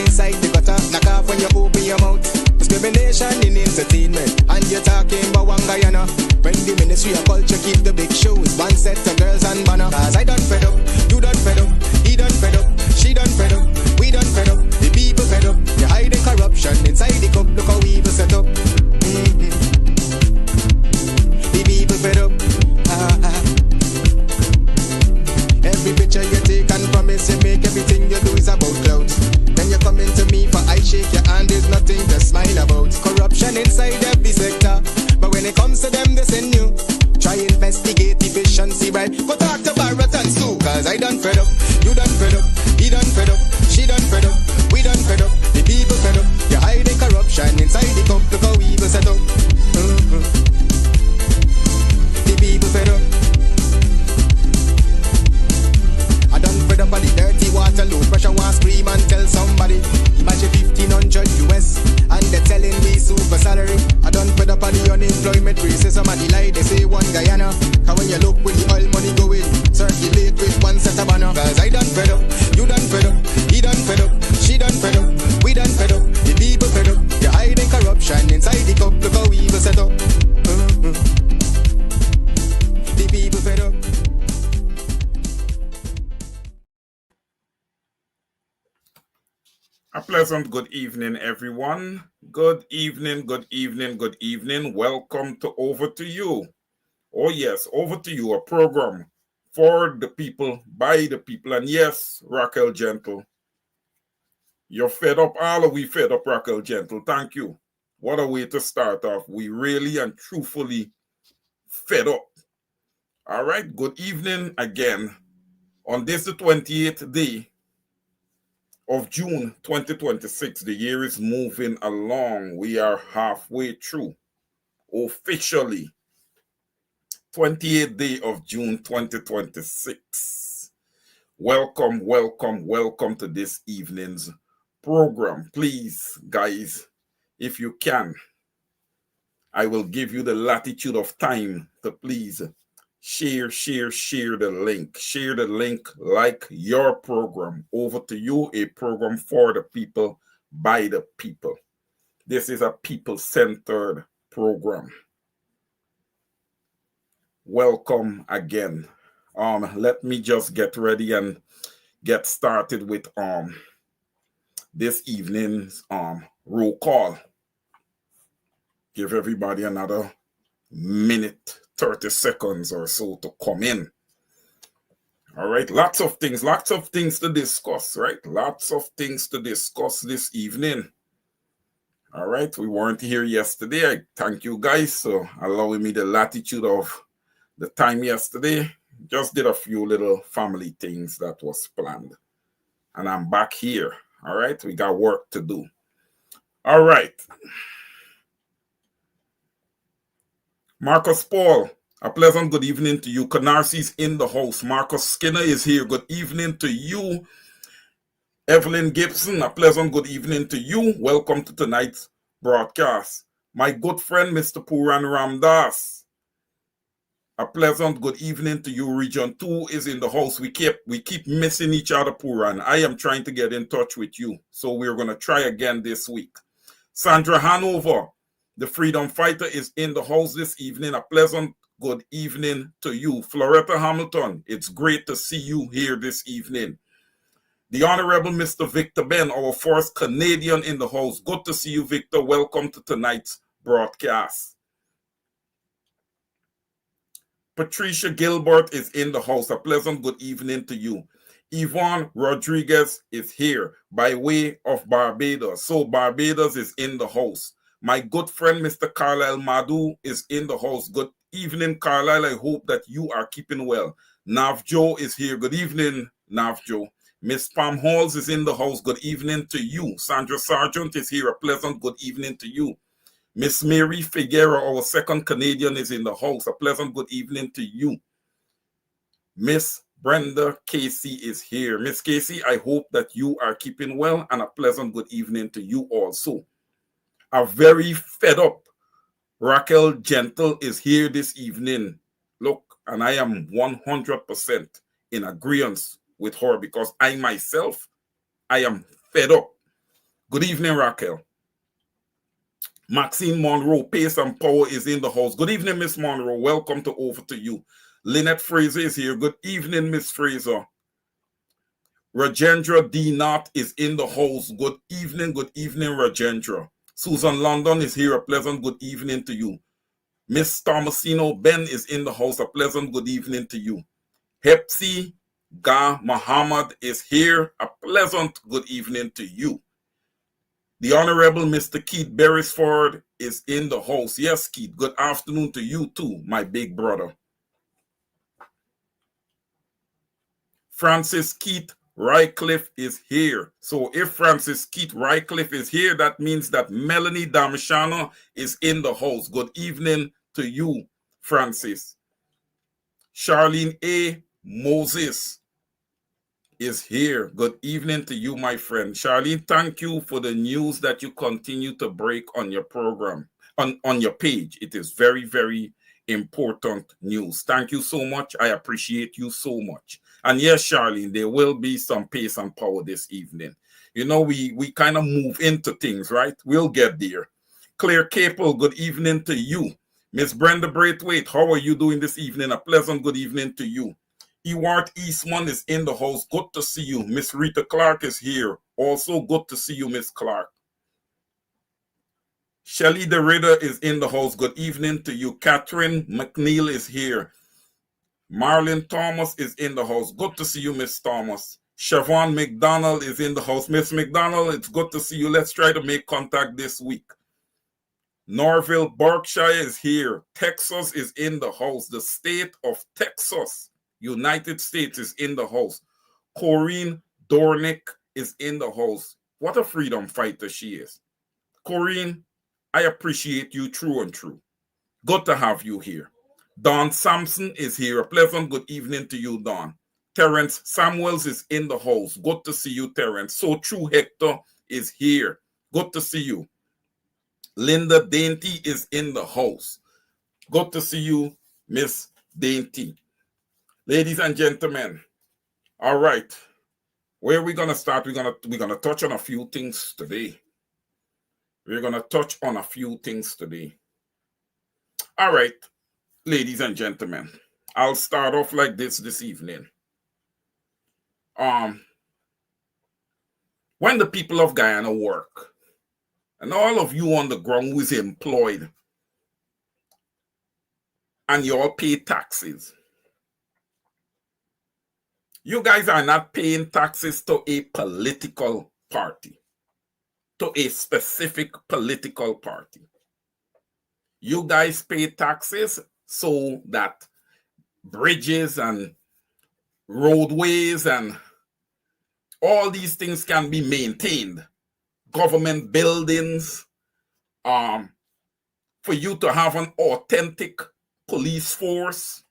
inside the gutter. Knock off when you open your mouth. Discrimination in entertainment, and you're talking about one Guyana. When the Ministry of Culture keep the big shows, one set of girls and banner. Cause I done fed up, you done fed up, he done fed up, she done fed up, we done fed up, the people fed up. You're hiding corruption inside the cup, look how evil set up. The people fed up. Every picture you take and promise you make, everything you do is about clouds. Then you come into me for I shake your hand, there's nothing to smile about. Corruption inside every sector, but when it comes to them they send you. Try investigate efficiency, right? Go talk to Barrett and Sue. Cause I done fed up, you done fed up, he done fed up, she done fed up, we done fed up, the people fed up. You're hiding corruption inside the cup, look how evil set up. The people fed up. I done fed up on the dirty water, low pressure, want scream and tell somebody. Imagine 1500 US and they're telling me super salary. I done fed up on the unemployment racism and the lie they say one Guyana. Cause when you look with the oil money going, circulate with one set of banner. Cause I done fed up, you done fed up, he done fed up, she done fed up, we done fed up, the people fed up. You're hiding corruption inside the cup, look how evil set up. The people fed up. A pleasant good evening, everyone. Good evening, good evening, good evening. Welcome to Over to You. Oh yes, Over to You, a program for the people, by the people. And yes, Raquel Gentle, you're fed up. All of we fed up, Raquel Gentle. Thank you. What a way to start off. We really and truthfully fed up. All right, good evening again. On this, the 28th day of June 2026, the year is moving along. We are halfway through, officially. 28th day of June 2026. Welcome, welcome, welcome to this evening's program. Please, guys, if you can, I will give you the latitude of time to please share the link. Share the link, like your program. Over to You, a program for the people, by the people. This is a people-centered program. Welcome again. Let me just get ready and get started with this evening's roll call. Give everybody another minute, 30 seconds or so to come in. All right, lots of things to discuss, right? Lots of things to discuss this evening. All right, we weren't here yesterday. I thank you guys for allowing me the latitude of the time yesterday. Just did a few little family things that was planned. And I'm back here. All right, we got work to do. All right. Marcus Paul, a pleasant good evening to you. Canarsi's in the house. Marcus Skinner is here. Good evening to you. Evelyn Gibson, a pleasant good evening to you. Welcome to tonight's broadcast. My good friend, Mr. Puran Ramdas, a pleasant good evening to you. Region 2 is in the house. We keep missing each other, Puran. I am trying to get in touch with you, so we're going to try again this week. Sandra Hanover, the freedom fighter, is in the house this evening. A pleasant good evening to you. Floretta Hamilton, it's great to see you here this evening. The Honorable Mr. Victor Ben, our first Canadian in the house. Good to see you, Victor. Welcome to tonight's broadcast. Patricia Gilbert is in the house. A pleasant good evening to you. Yvonne Rodriguez is here by way of Barbados. So Barbados is in the house. My good friend, Mr. Carlisle Madu, is in the house. Good evening, Carlisle. I hope that you are keeping well. Navjo is here. Good evening, Navjo. Miss Pam Halls is in the house. Good evening to you. Sandra Sargent is here. A pleasant good evening to you. Miss Mary Figueroa, our second Canadian, is in the house. A pleasant good evening to you. Miss Brenda Casey is here. Miss Casey, I hope that you are keeping well, and a pleasant good evening to you also. A very fed up Raquel Gentle is here this evening. Look, and I am 100% in agreement with her because I myself, I am fed up. Good evening, Raquel. Maxine Monroe, Pace and Power is in the house. Good evening, Miss Monroe. Welcome to Over to You. Lynette Fraser is here. Good evening, Miss Fraser. Rajendra D. Knott is in the house. Good evening, Rajendra. Susan London is here. A pleasant good evening to you. Miss Thomasino Ben is in the house. A pleasant good evening to you. Hepsi Ga Muhammad is here. A pleasant good evening to you. The Honorable Mr. Keith Beresford is in the house. Yes, Keith, good afternoon to you too, my big brother. Francis Keith Rycliffe is here. So if Francis Keith Rycliffe is here, that means that Melanie Damshana is in the house. Good evening to you, Francis. Charlene A. Moses is here. Good evening to you, my friend. Charlene, thank you for the news that you continue to break on your program, on your page. It is very, very important news. Thank you so much. I appreciate you so much. And yes, Charlene, there will be some pace and power this evening. You know, we kind of move into things, right? We'll get there. Claire Capel, good evening to you. Miss Brenda Braithwaite, how are you doing this evening? A pleasant good evening to you. Ewart Eastman is in the house. Good to see you. Miss Rita Clark is here. Also good to see you, Miss Clark. Shelly DeRidder is in the house. Good evening to you. Catherine McNeil is here. Marlon Thomas is in the house. Good to see you, Miss Thomas. Siobhan McDonald is in the house. Miss McDonald, it's good to see you. Let's try to make contact this week. Norville Berkshire is here. Texas is in the house. The state of Texas, United States, is in the house. Corinne Dornick is in the house. What a freedom fighter she is. Corinne, I appreciate you true and true. Good to have you here. Don Sampson is here. A pleasant good evening to you, Don. Terrence Samuels is in the house. Good to see you, Terrence. So True Hector is here. Good to see you. Linda Dainty is in the house. Good to see you, Miss Dainty. Ladies and gentlemen, all right. Where are we gonna start? We're gonna touch on a few things today. All right, ladies and gentlemen, I'll start off like this evening. When the people of Guyana work, and all of you on the ground who is employed, and you all pay taxes, you guys are not paying taxes to a political party, to a specific political party. You guys pay taxes so that bridges and roadways and all these things can be maintained. Government buildings, for you to have an authentic police force,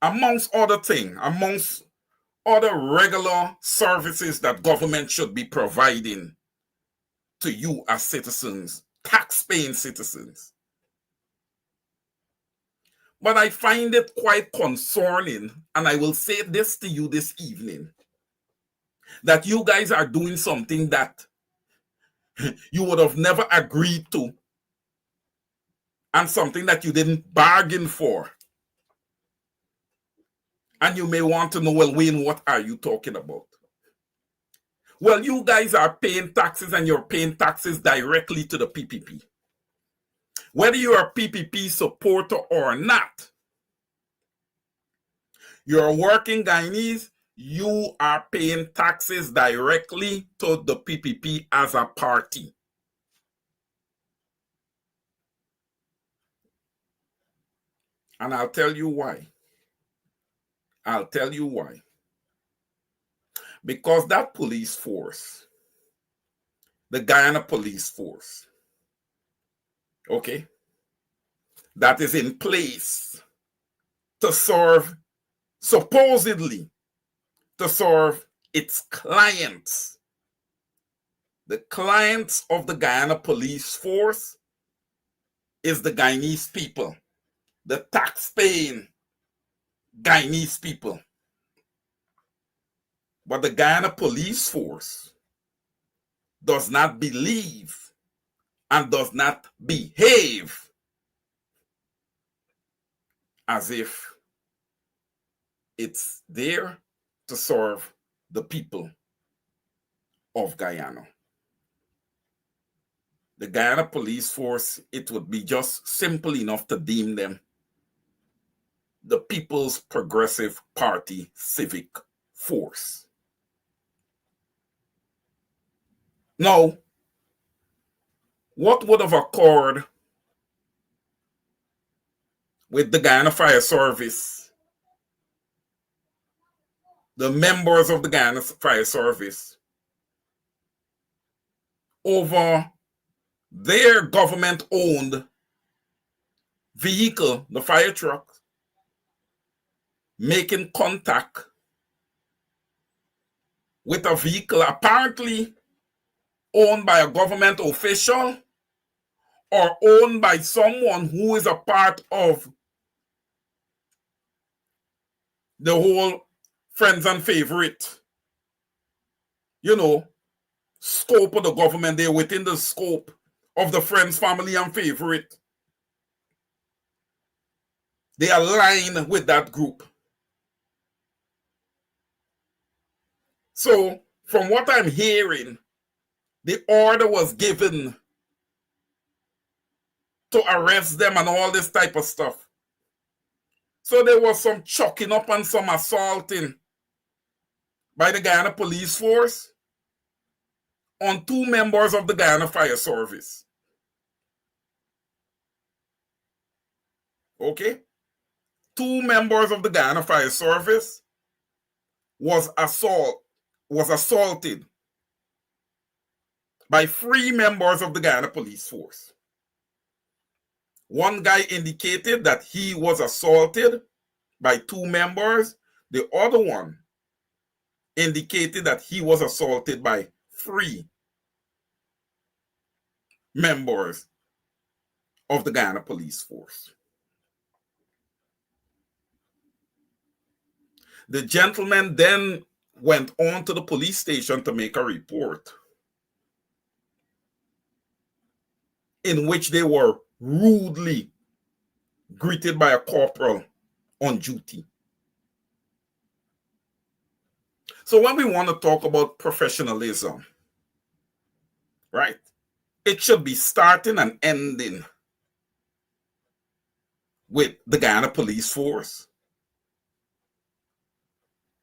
amongst other things, amongst other regular services that government should be providing to you as citizens, tax-paying citizens. But I find it quite concerning, and I will say this to you this evening, that you guys are doing something that you would have never agreed to, and something that you didn't bargain for. And you may want to know, well, Wayne, what are you talking about? Well, you guys are paying taxes, and you're paying taxes directly to the PPP. Whether you're a PPP supporter or not, you're working Guyanese, you are paying taxes directly to the PPP as a party. And I'll tell you why. Because that police force, the Guyana police force, okay, that is in place to serve, supposedly, to serve its clients. The clients of the Guyana police force is the Guyanese people, the tax-paying Guyanese people. But the Guyana police force does not believe and does not behave as if it's there to serve the people of Guyana. The Guyana Police Force, it would be just simple enough to deem them the People's Progressive Party Civic Force. Now, what would have occurred with the Guyana Fire Service, the members of the Guyana Fire Service, over their government-owned vehicle, the fire truck, making contact with a vehicle apparently owned by a government official or owned by someone who is a part of the whole friends and favorite, scope of the government. They're within the scope of the friends, family, and favorite. They align with that group. So, from what I'm hearing, the order was given to arrest them and all this type of stuff. So there was some chucking up and some assaulting by the Guyana Police Force on 2 members of the Guyana Fire Service. Okay? 2 members of the Guyana Fire Service was assaulted by 3 members of the Guyana Police Force. One guy indicated that he was assaulted by 2 members. The other one indicated that he was assaulted by 3 members of the Guyana Police Force. The gentleman then went on to the police station to make a report in which they were rudely greeted by a corporal on duty. So when we want to talk about professionalism, right, it should be starting and ending with the Guyana Police Force,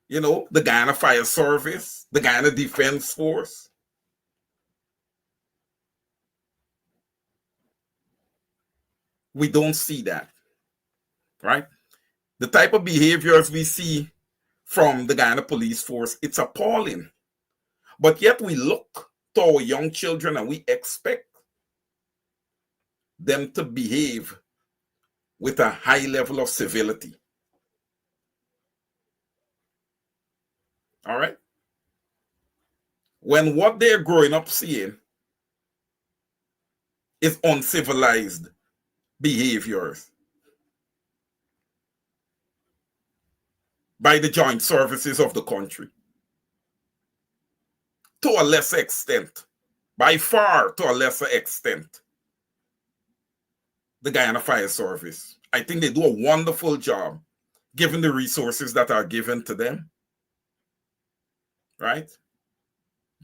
the Guyana Fire Service, the Guyana Defense Force. We don't see that, right? The type of behaviors we see from the Guyana Police Force, it's appalling. But yet we look to our young children and we expect them to behave with a high level of civility. All right? When what they're growing up seeing is uncivilized behaviors by the joint services of the country. To a lesser extent, by far to a lesser extent, the Guyana Fire Service. I think they do a wonderful job given the resources that are given to them. Right?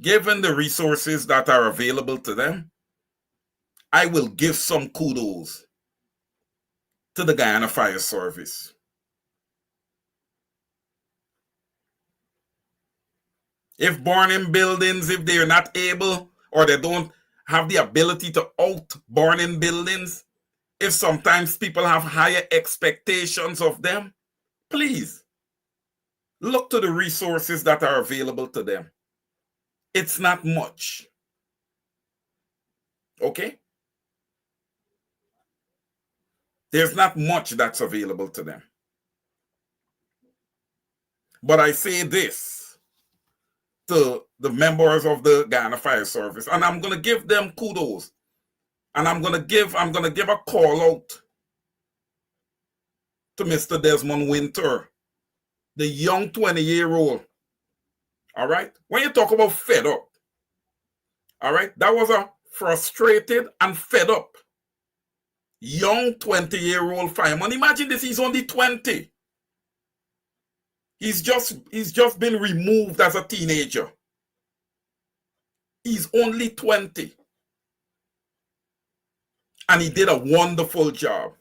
Given the resources that are available to them, I will give some kudos to the Guyana Fire Service. If burning buildings, if they're not able or they don't have the ability to out burning buildings, if sometimes people have higher expectations of them, please look to the resources that are available to them. It's not much. Okay? There's not much that's available to them. But I say this to the members of the Guyana Fire Service, and I'm going to give them kudos. And I'm going to give a call out to Mr. Desmond Winter, the young 20-year-old. All right? When you talk about fed up, All right. That was a frustrated and fed up young 20-year-old fireman. Imagine this, he's only 20. He's just been removed as a teenager. He's only 20. And he did a wonderful job.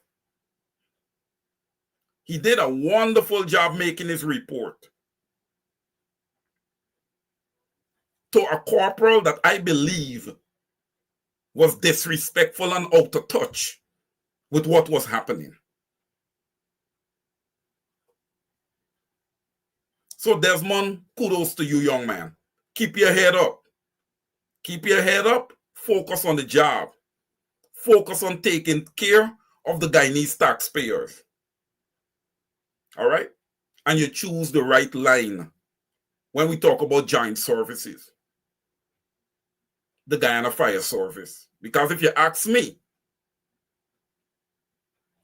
He did a wonderful job making his report to a corporal that I believe was disrespectful and out of touch with what was happening. So Desmond, kudos to you, young man. Keep your head up. Keep your head up. Focus on the job. Focus on taking care of the Guyanese taxpayers. All right? And you choose the right line when we talk about joint services. The Guyana Fire Service. Because if you ask me,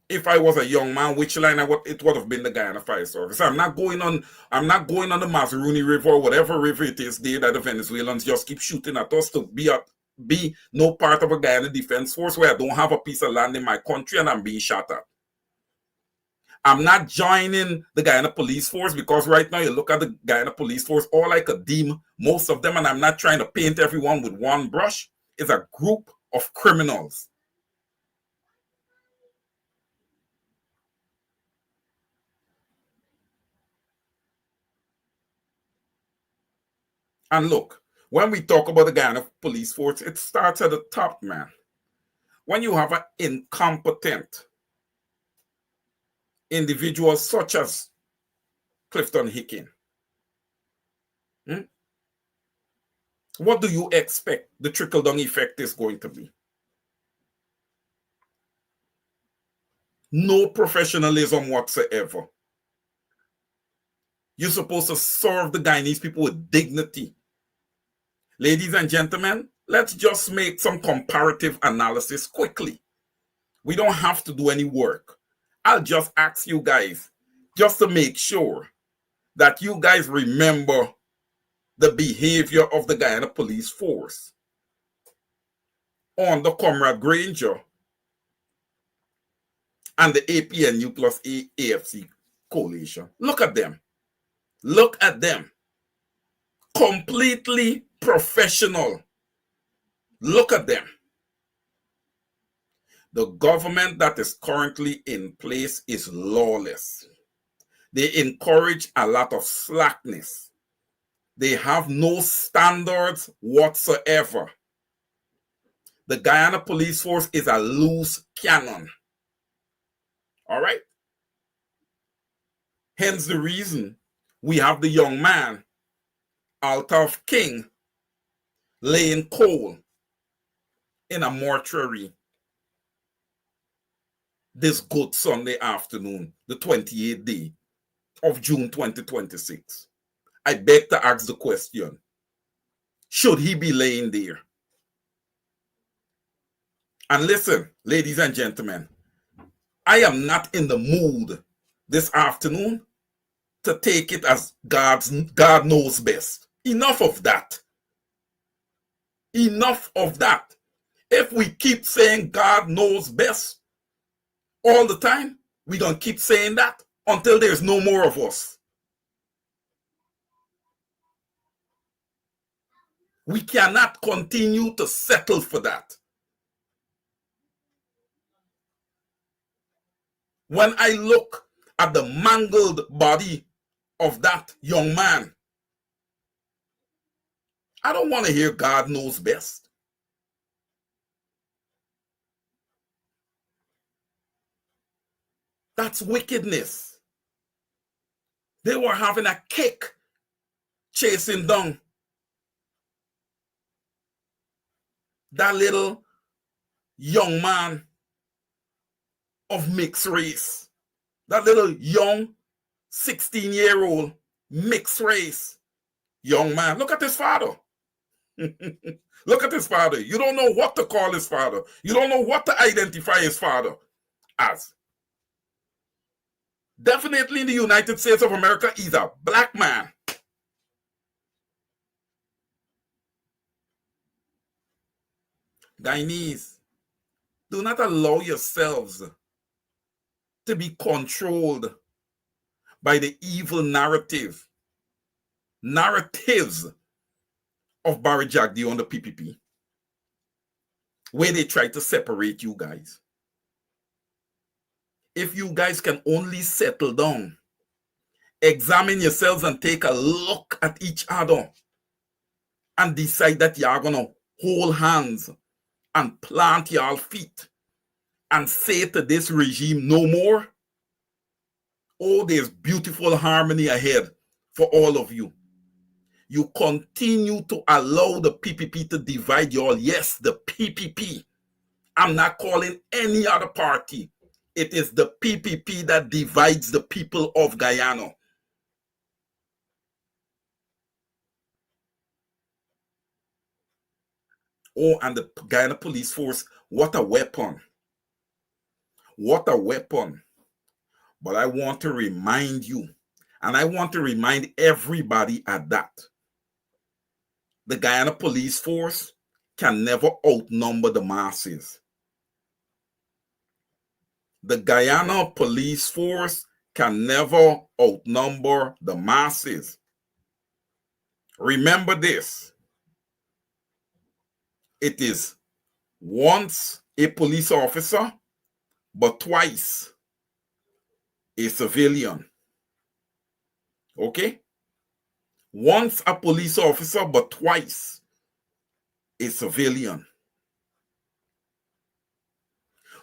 if I was a young man, which line it would have been the Guyana Fire Service. I'm not going on the Mazaruni River or whatever river it is there that the Venezuelans just keep shooting at us to be no part of a Guyana Defense Force where I don't have a piece of land in my country and I'm being shot at. I'm not joining the Guyana Police Force because right now you look at the Guyana Police Force, all I could deem most of them, and I'm not trying to paint everyone with one brush, is a group of criminals. And look, when we talk about the Guyana Police Force, it starts at the top, man. When you have an incompetent individual such as Clifton Hicken, what do you expect the trickle-down effect is going to be? No professionalism whatsoever. You're supposed to serve the Guyanese people with dignity. Ladies and gentlemen, let's just make some comparative analysis quickly. We don't have to do any work. I'll just ask you guys, just to make sure that you guys remember the behavior of the Guyana Police Force on the Comrade Granger and the APNU plus AFC coalition. Look at them. Look at them. Completely professional. Look at them. The government that is currently in place is lawless. They encourage a lot of slackness. They have no standards whatsoever. The Guyana Police Force is a loose cannon. All right? Hence the reason we have the young man, Altaf King, laying coal in a mortuary this good Sunday afternoon, the 28th day of June 2026. I beg to ask the question, should he be laying there? And listen, ladies and gentlemen, I am not in the mood this afternoon to take it as God knows best. Enough of that. Enough of that. If we keep saying God knows best all the time, we're going to keep saying that until there's no more of us. We cannot continue to settle for that. When I look at the mangled body of that young man, I don't want to hear God knows best. That's wickedness. They were having a kick chasing down that little young man of mixed race. That little young 16-year-old mixed race young man. Look at his father. Look at his father. You don't know what to call his father. You don't know what to identify his father as. Definitely in the United States of America, he's a black man. Guyanese, do not allow yourselves to be controlled by the evil narratives of Barry Jagdeo and the PPP, where they try to separate you guys. If you guys can only settle down, examine yourselves and take a look at each other and decide that y'all gonna hold hands and plant y'all feet and say to this regime no more, oh, there's beautiful harmony ahead for all of you. You continue to allow the PPP to divide y'all. Yes, the PPP. I'm not calling any other party. It is the PPP that divides the people of Guyana. Oh, and the Guyana Police Force, what a weapon. What a weapon. But I want to remind you, and I want to remind everybody at that, the Guyana Police Force can never outnumber the masses. The Guyana Police Force can never outnumber the masses. Remember this. It is once a police officer, but twice a civilian. Okay? Once a police officer, but twice a civilian.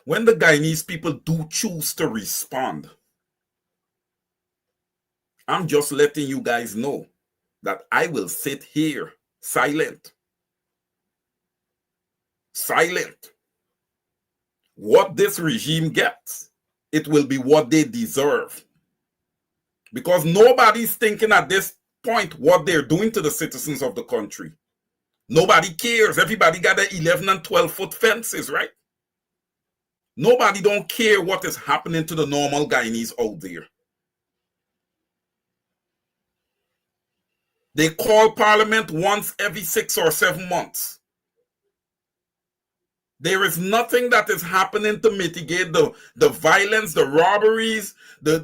When the Guyanese people do choose to respond, I'm just letting you guys know that I will sit here silent. Silent. What this regime gets, it will be what they deserve. Because nobody's thinking at this point what they're doing to the citizens of the country. Nobody cares. Everybody got their 11 and 12-foot fences, right? Nobody don't care what is happening to the normal Guyanese out there. They call parliament once every 6 or 7 months. There is nothing that is happening to mitigate the violence, the robberies, the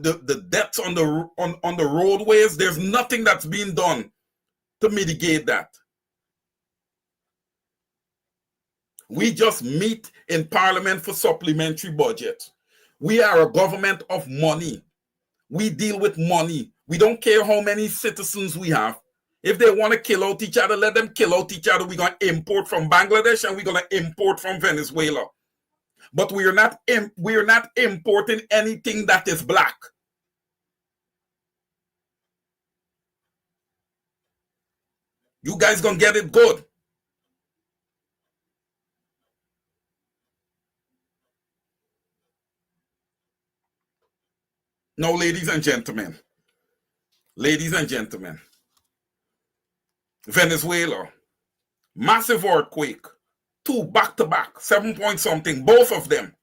deaths on the roadways. There's nothing that's being done to mitigate that. We just meet in parliament for supplementary budget. We are a government of money. We deal with money. We don't care how many citizens we have. If they want to kill out each other, let them kill out each other. We're going to import from Bangladesh and we're going to import from Venezuela. But we are not importing anything that is black. You guys going to get it good. Now, ladies and gentlemen, Venezuela, massive earthquake, 2 back-to-back, 7 point something, both of them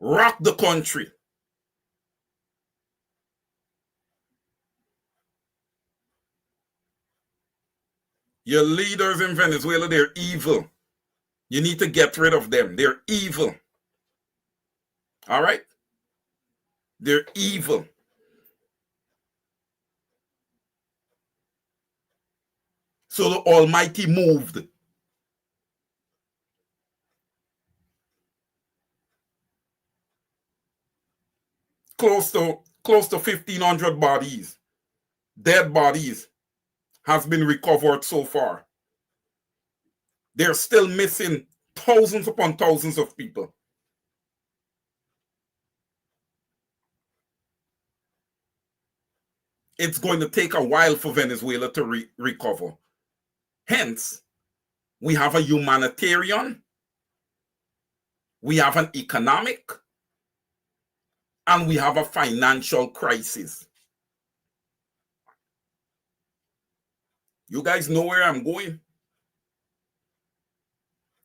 rocked the country. Your leaders in Venezuela, they're evil. You need to get rid of them. They're evil. All right? They're evil. So the Almighty moved. Close to 1,500 bodies, dead bodies, has been recovered so far. They're still missing thousands upon thousands of people. It's going to take a while for Venezuela to recover. Hence, we have a humanitarian, we have an economic, and we have a financial crisis. You guys know where I'm going?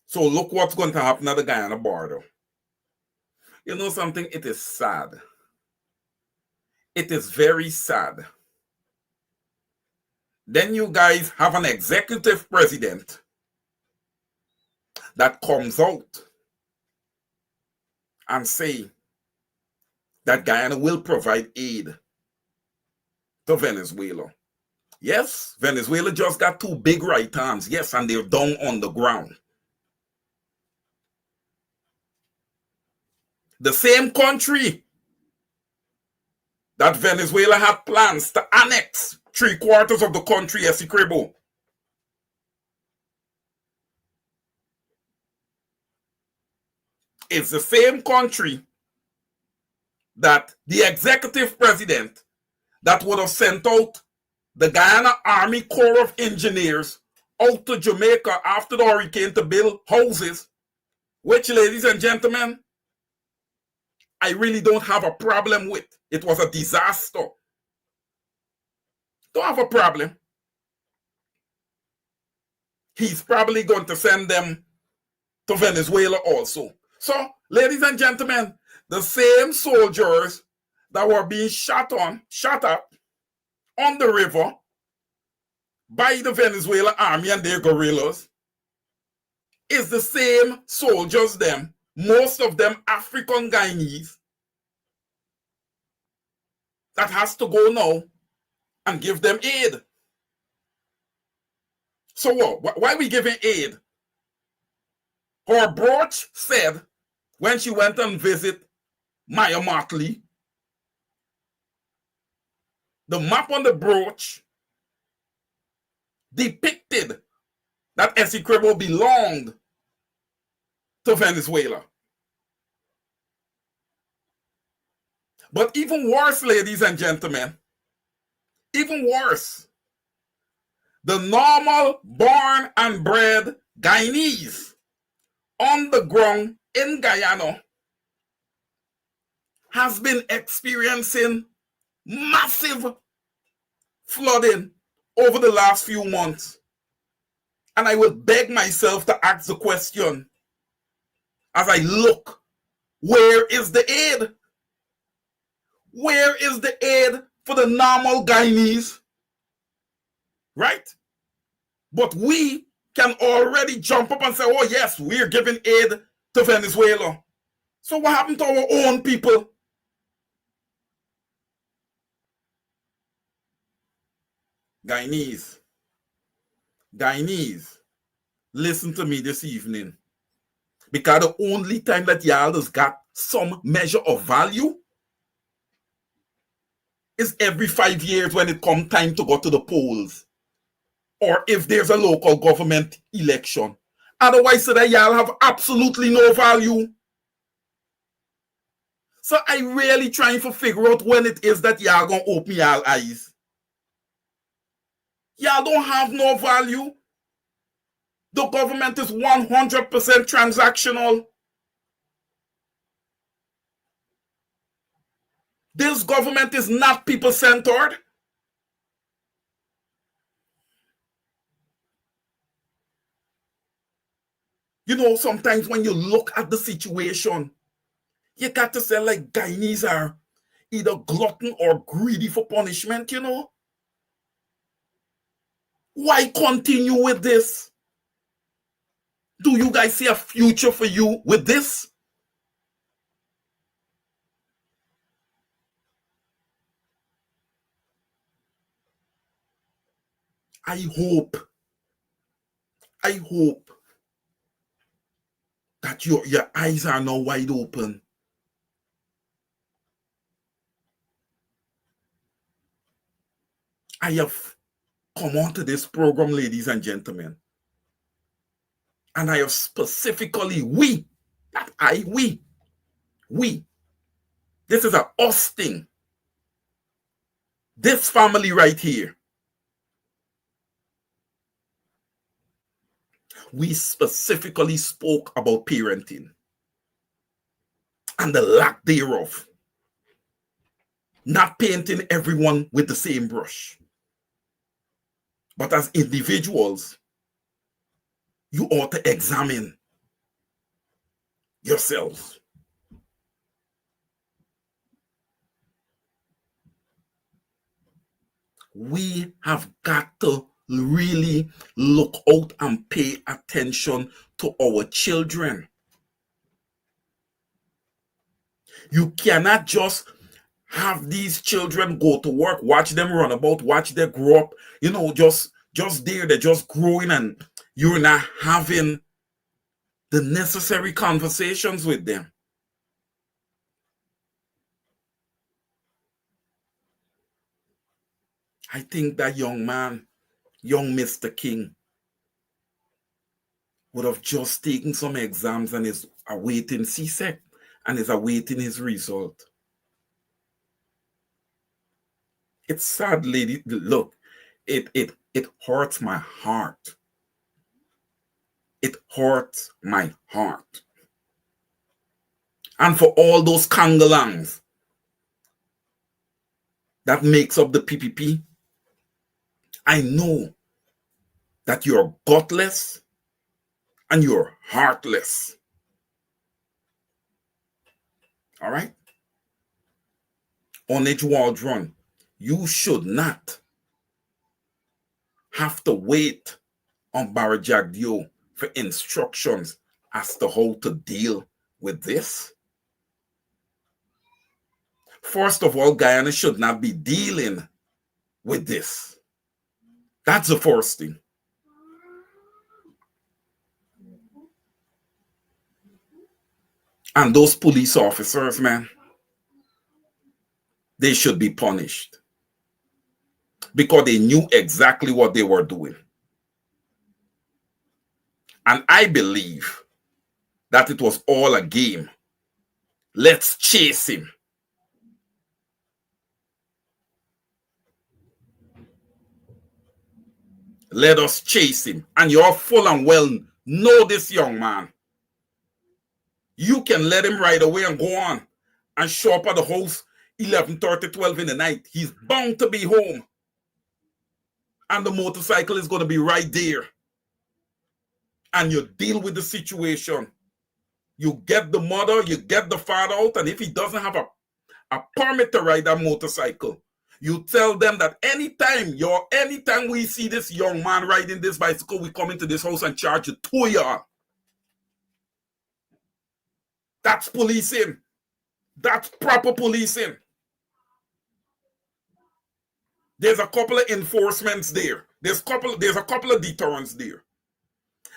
So look what's going to happen at the Guyana border. You know something? It is sad. It is very sad. Then you guys have an executive president that comes out and say that Guyana will provide aid to Venezuela. Yes, Venezuela just got two big right hands. Yes, and they're down on the ground. The same country that Venezuela had plans to annex 3/4 of the country, Essequibo. It's the same country that the executive president that would have sent out the Guyana Army Corps of Engineers out to Jamaica after the hurricane to build houses, which, ladies and gentlemen, I really don't have a problem with. It was a disaster. Don't have a problem. He's probably going to send them to Venezuela also. So, ladies and gentlemen, the same soldiers that were being shot at on the river by the Venezuela army and their guerrillas is the same soldiers, them, most of them African Guyanese, that has to go now and give them aid. So what? Why are we giving aid? Her brooch said when she went and visit Maya Martley, the map on the brooch depicted that Essequibo belonged to Venezuela. But even worse, ladies and gentlemen, even worse, the normal born and bred Guyanese on the ground in Guyana has been experiencing massive flooding over the last few months. And I will beg myself to ask the question as I look, where is the aid? Where is the aid for the normal Guyanese? Right? But we can already jump up and say, oh yes, we're giving aid to Venezuela. So what happened to our own people? Guyanese, listen to me this evening. Because the only time that y'all has got some measure of value is every 5 years when it comes time to go to the polls. Or if there's a local government election. Otherwise, so that y'all have absolutely no value. So I really trying to figure out when it is that y'all gonna open y'all eyes. Y'all don't have no value. The government is 100% transactional. This government is not people-centered. You know, sometimes when you look at the situation, you got to say like Guyanese are either glutton or greedy for punishment, you know. Why continue with this? Do you guys see a future for you with this? I hope that your eyes are now wide open. I have come onto this program, ladies and gentlemen, and I have specifically, we, this is a us thing. This family right here, we specifically spoke about parenting and the lack thereof. Not painting everyone with the same brush. But as individuals, you ought to examine yourselves. We have got to really look out and pay attention to our children. You cannot just have these children go to work, watch them run about, watch them grow up, just there, they're just growing, and you're not having the necessary conversations with them. I think that young man, young Mr. King, would have just taken some exams and is awaiting CSEC and is awaiting his result. It's sad, lady. Look, it hurts my heart. It hurts my heart. And for all those kangalangs that makes up the PPP, I know that you're gutless and you're heartless. All right? Onage Waldron, you should not have to wait on Barry Jagdeo for instructions as to how to deal with this. First of all, Guyana should not be dealing with this. That's the first thing. And those police officers, man, they should be punished because they knew exactly what they were doing. And I believe that it was all a game. Let's chase him. Let us chase him. And you're full and well know this young man. You can let him ride away and go on and show up at the house 11:30, 12 in the night. He's bound to be home. And the motorcycle is going to be right there. And you deal with the situation. You get the mother, you get the father out, and if he doesn't have a permit to ride that motorcycle, you tell them that anytime we see this young man riding this bicycle, we come into this house and charge you 2 yards. That's policing. That's proper policing. There's a couple of enforcements there. There's a couple of deterrents there.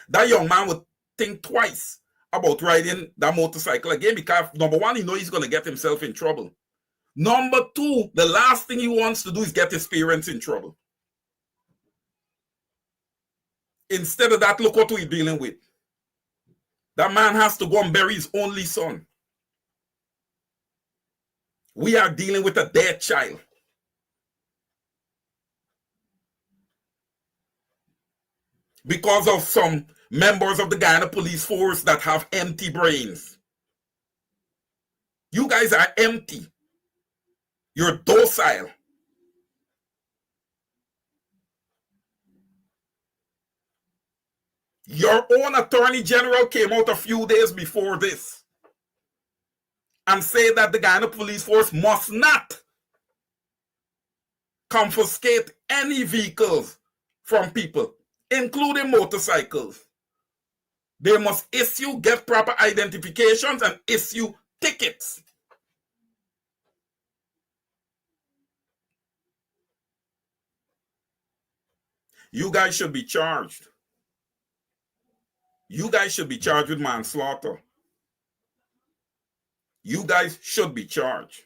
That young man would think twice about riding that motorcycle again because, number one, he knows he's going to get himself in trouble. Number two, the last thing he wants to do is get his parents in trouble. Instead of that, look what we're dealing with. That man has to go and bury his only son. We are dealing with a dead child. Because of some members of the Guyana police force that have empty brains. You guys are empty. You're docile. Your own attorney general came out a few days before this and said that the Guyana police force must not confiscate any vehicles from people, including motorcycles. They must get proper identifications and issue tickets. You guys should be charged. You guys should be charged with manslaughter. You guys should be charged.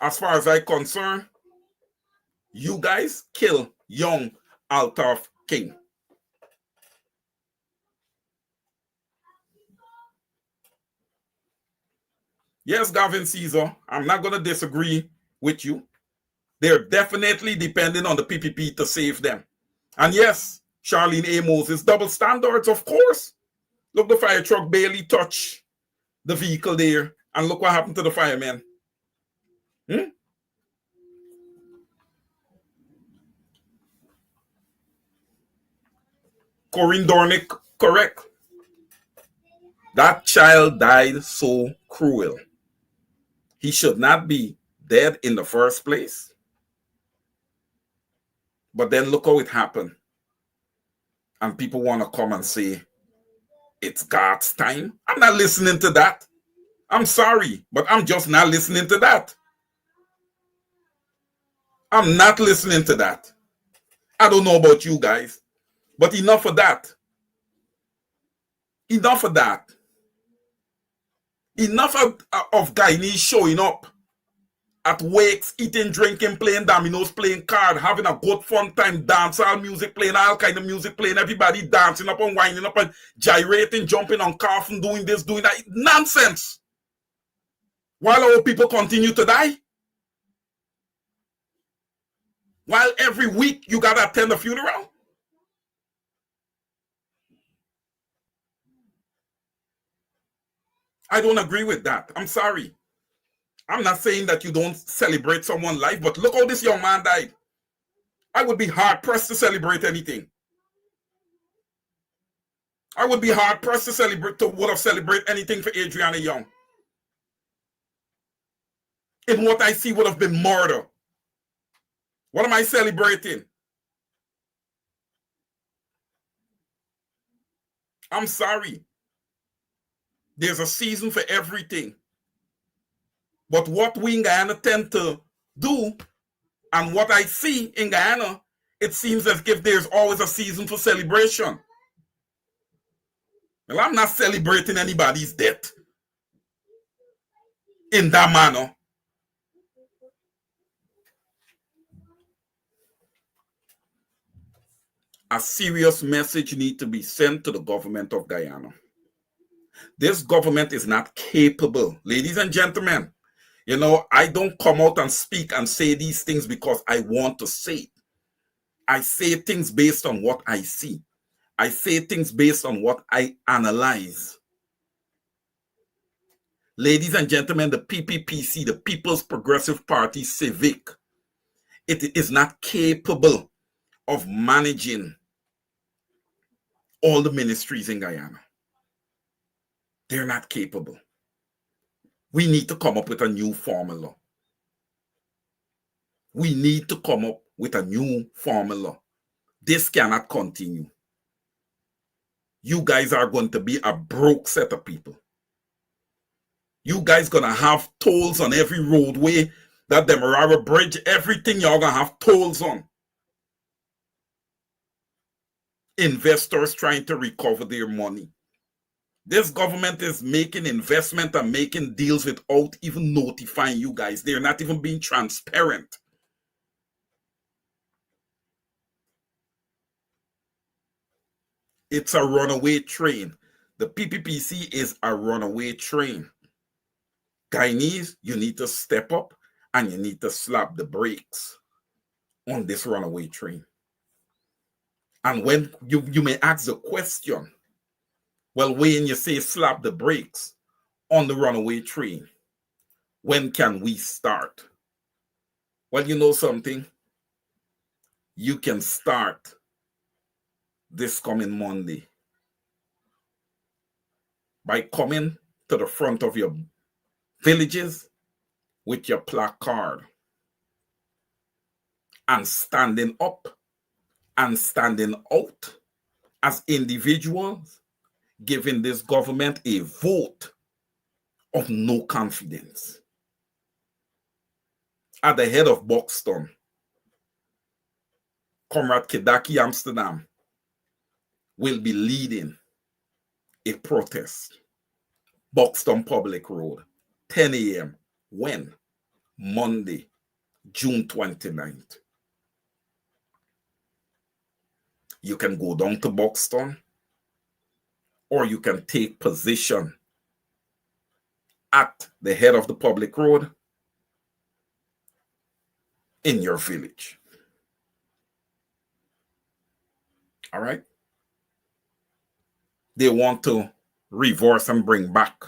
As far as I'm concerned, you guys kill young Altaf King. Yes, Gavin Caesar, I'm not going to disagree with you. They're definitely depending on the PPP to save them. And yes, Charlene A. Moses, double standards, of course. Look, the fire truck barely touched the vehicle there. And look what happened to the firemen. Corinne Dornick, correct. That child died so cruel. He should not be dead in the first place. But then look how it happened. And people want to come and say, it's God's time. I'm not listening to that. I'm sorry, but I'm just not listening to that. I'm not listening to that. I don't know about you guys, but enough of that. Enough of that. Enough of Guyanese showing up at wakes, eating, drinking, playing dominoes, playing card, having a good fun time, dancehall music playing, all kind of music playing, everybody dancing up and winding up and gyrating, jumping on coffin, doing this, doing that. Nonsense. While our people continue to die. While every week you got to attend a funeral. I don't agree with that. I'm sorry. I'm not saying that you don't celebrate someone's life, but look how this young man died. I would be hard-pressed to celebrate anything. I would be hard-pressed to celebrate anything for Adriana Young. In what I see would have been murder. What am I celebrating? I'm sorry. There's a season for everything. But what we in Guyana tend to do, and what I see in Guyana, it seems as if there's always a season for celebration. Well, I'm not celebrating anybody's death in that manner. A serious message needs to be sent to the government of Guyana. This government is not capable. Ladies and gentlemen, you know, I don't come out and speak and say these things because I want to say it. I say things based on what I see. I say things based on what I analyze. Ladies and gentlemen, the PPPC, the People's Progressive Party Civic, it is not capable of managing all the ministries in Guyana. They're not capable. We need to come up with a new formula. We need to come up with a new formula. This cannot continue. You guys are going to be a broke set of people. You guys going to have tolls on every roadway, that Demerara Bridge, everything y'all going to have tolls on. Investors trying to recover their money. This government is making investment and making deals without even notifying you guys. They're not even being transparent. It's a runaway train. The PPPC is a runaway train. Guyanese, you need to step up and you need to slap the brakes on this runaway train. And when you may ask the question, well, when you say slap the brakes on the runaway train, when can we start? Well, you know something? You can start this coming Monday by coming to the front of your villages with your placard and standing up and standing out as individuals, giving this government a vote of no confidence. At the head of Buxton, Comrade Kedaki Amsterdam will be leading a protest. Buxton Public Road, 10 a.m. When? Monday, June 29th. You can go down to Buxton, or you can take position at the head of the public road in your village. All right? They want to reverse and bring back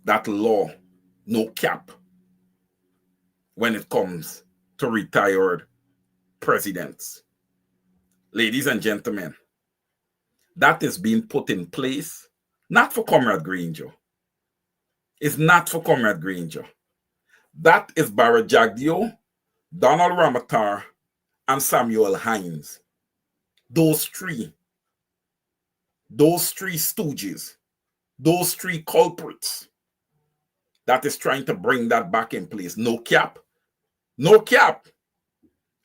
that law, no cap, when it comes to retired presidents. Ladies and gentlemen, that is being put in place, not for Comrade Granger. It's not for Comrade Granger. That is Barra Jagdeo, Donald Ramatar, and Samuel Hines. Those three stooges, those three culprits that is trying to bring that back in place. No cap. No cap.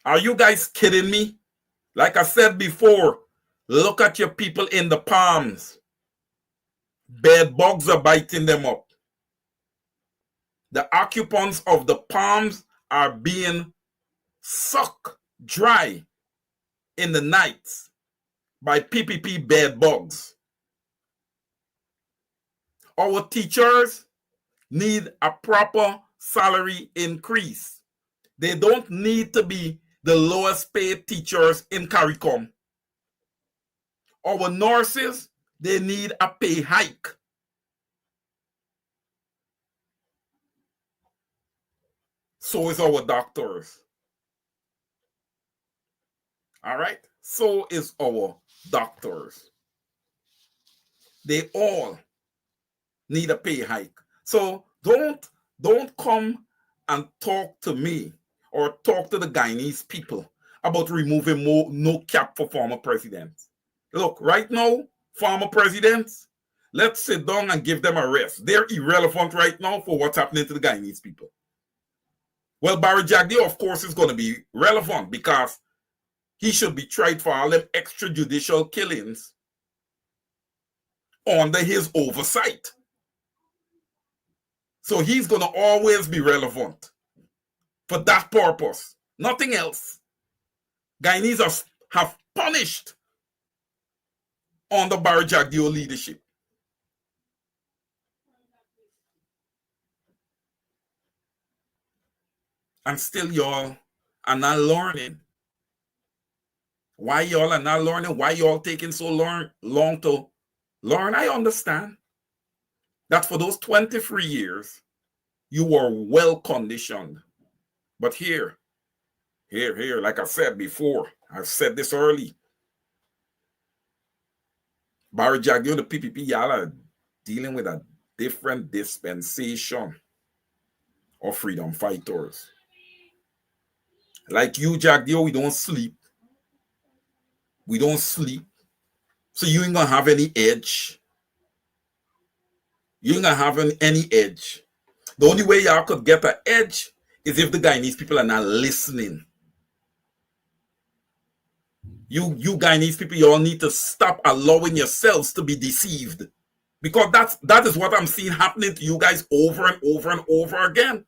Are you guys kidding me? Like I said before, look at your people in the palms. Bed bugs are biting them up. The occupants of the palms are being sucked dry in the nights by PPP bed bugs. Our teachers need a proper salary increase. They don't need to be the lowest paid teachers in CARICOM. Our nurses, they need a pay hike. So is our doctors. All right? So is our doctors. They all need a pay hike. So don't come and talk to me or talk to the Guyanese people about removing no cap for former presidents. Look, right now, former presidents, let's sit down and give them a rest. They're irrelevant right now for what's happening to the Guyanese people. Well, Barry Jagdeo, of course, is going to be relevant because he should be tried for all them extrajudicial killings under his oversight. So he's going to always be relevant for that purpose. Nothing else. Guyanese have punished under Barry Jagdeo leadership. And still y'all are not learning. Why y'all are not learning? Why y'all taking so long to learn? I understand that for those 23 years, you were well conditioned. But here, like I said before, I've said this early. Barry Jagdeo, the PPP, y'all are dealing with a different dispensation of freedom fighters. Like you, Jagdeo, we don't sleep. We don't sleep. So you ain't gonna have any edge. You ain't gonna have any edge. The only way y'all could get an edge is if the Guyanese people are not listening. You Guyanese people, you all need to stop allowing yourselves to be deceived. Because that is what I'm seeing happening to you guys over and over and over again.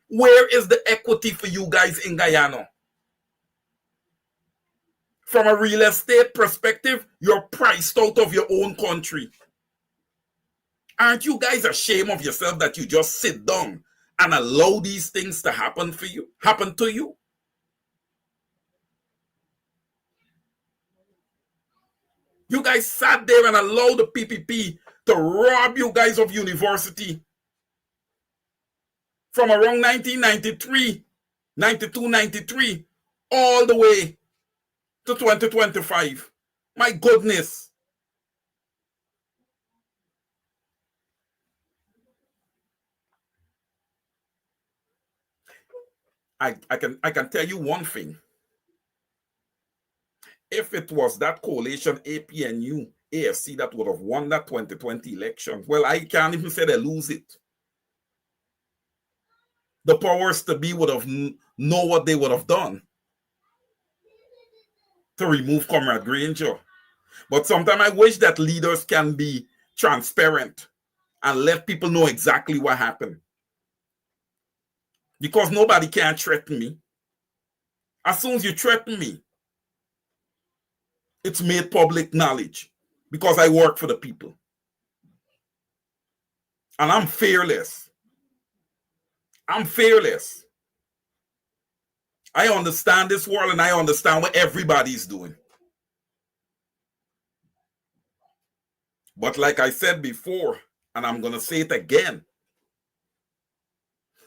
Where is the equity for you guys in Guyana? From a real estate perspective, you're priced out of your own country. Aren't you guys ashamed of yourself that you just sit down and allow these things to happen to you? You guys sat there and allowed the PPP to rob you guys of university from around 1993, 92, 93, all the way to 2025. My goodness. I can tell you one thing. If it was that coalition, APNU, AFC, that would have won that 2020 election, well, I can't even say they lose it. The powers to be would have know what they would have done to remove Comrade Granger. But sometimes I wish that leaders can be transparent and let people know exactly what happened. Because nobody can threaten me. As soon as you threaten me, it's made public knowledge because I work for the people. And I'm fearless. I'm fearless. I understand this world and I understand what everybody's doing. But like I said before, and I'm going to say it again,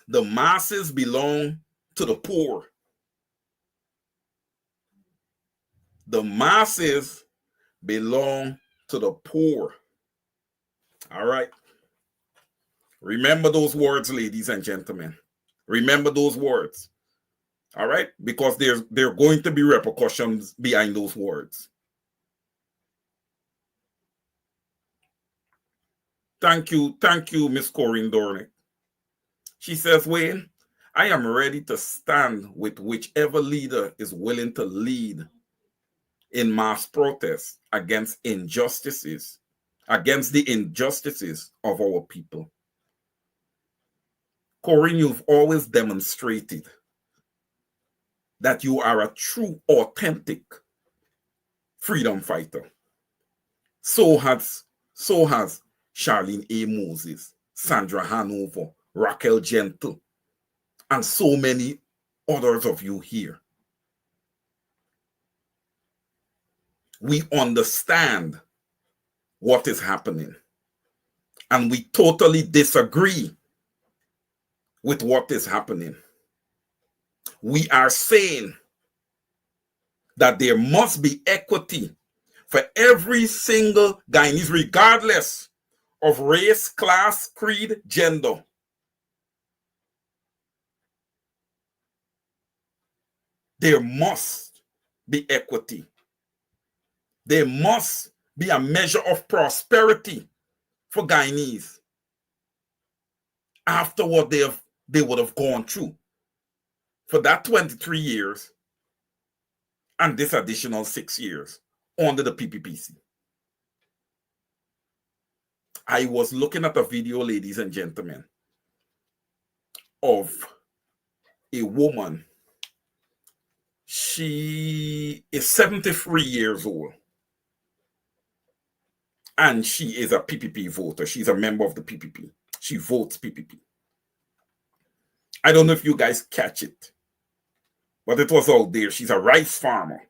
the masses belong to the poor. The masses belong to the poor. All right. Remember those words, ladies and gentlemen. Remember those words. All right? Because there are going to be repercussions behind those words. Thank you, Miss Corinne Dornick. She says, Wayne, I am ready to stand with whichever leader is willing to lead in mass protests against the injustices of our people. Corinne, you've always demonstrated that you are a true, authentic freedom fighter. So has Charlene A. Moses, Sandra Hanover, Raquel Gentle, and so many others of you here. We understand what is happening, and we totally disagree with what is happening. We are saying that there must be equity for every single Guyanese, regardless of race, class, creed, gender. There must be equity. There must be a measure of prosperity for Guyanese after what they would have gone through for that 23 years and this additional 6 years under the PPPC. I was looking at a video, ladies and gentlemen, of a woman. She is 73 years old. And she is a PPP voter. She's a member of the PPP. She votes PPP. I don't know if you guys catch it, but it was out there. She's a rice farmer.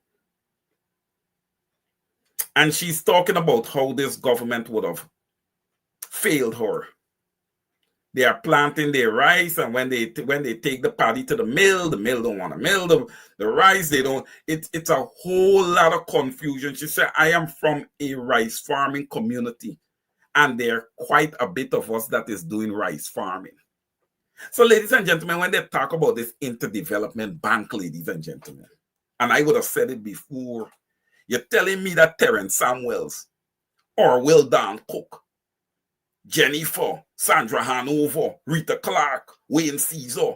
And she's talking about how this government would have failed her. They are planting their rice, and when they take the paddy to the mill don't want to mill the rice. They don't. It's a whole lot of confusion. She said, I am from a rice farming community, and there are quite a bit of us that is doing rice farming. So, ladies and gentlemen, when they talk about this interdevelopment bank, ladies and gentlemen, and I would have said it before, you're telling me that Terrence Samuels or Will Don Cook, Jennifer, Sandra Hanover, Rita Clark, Wayne Caesar,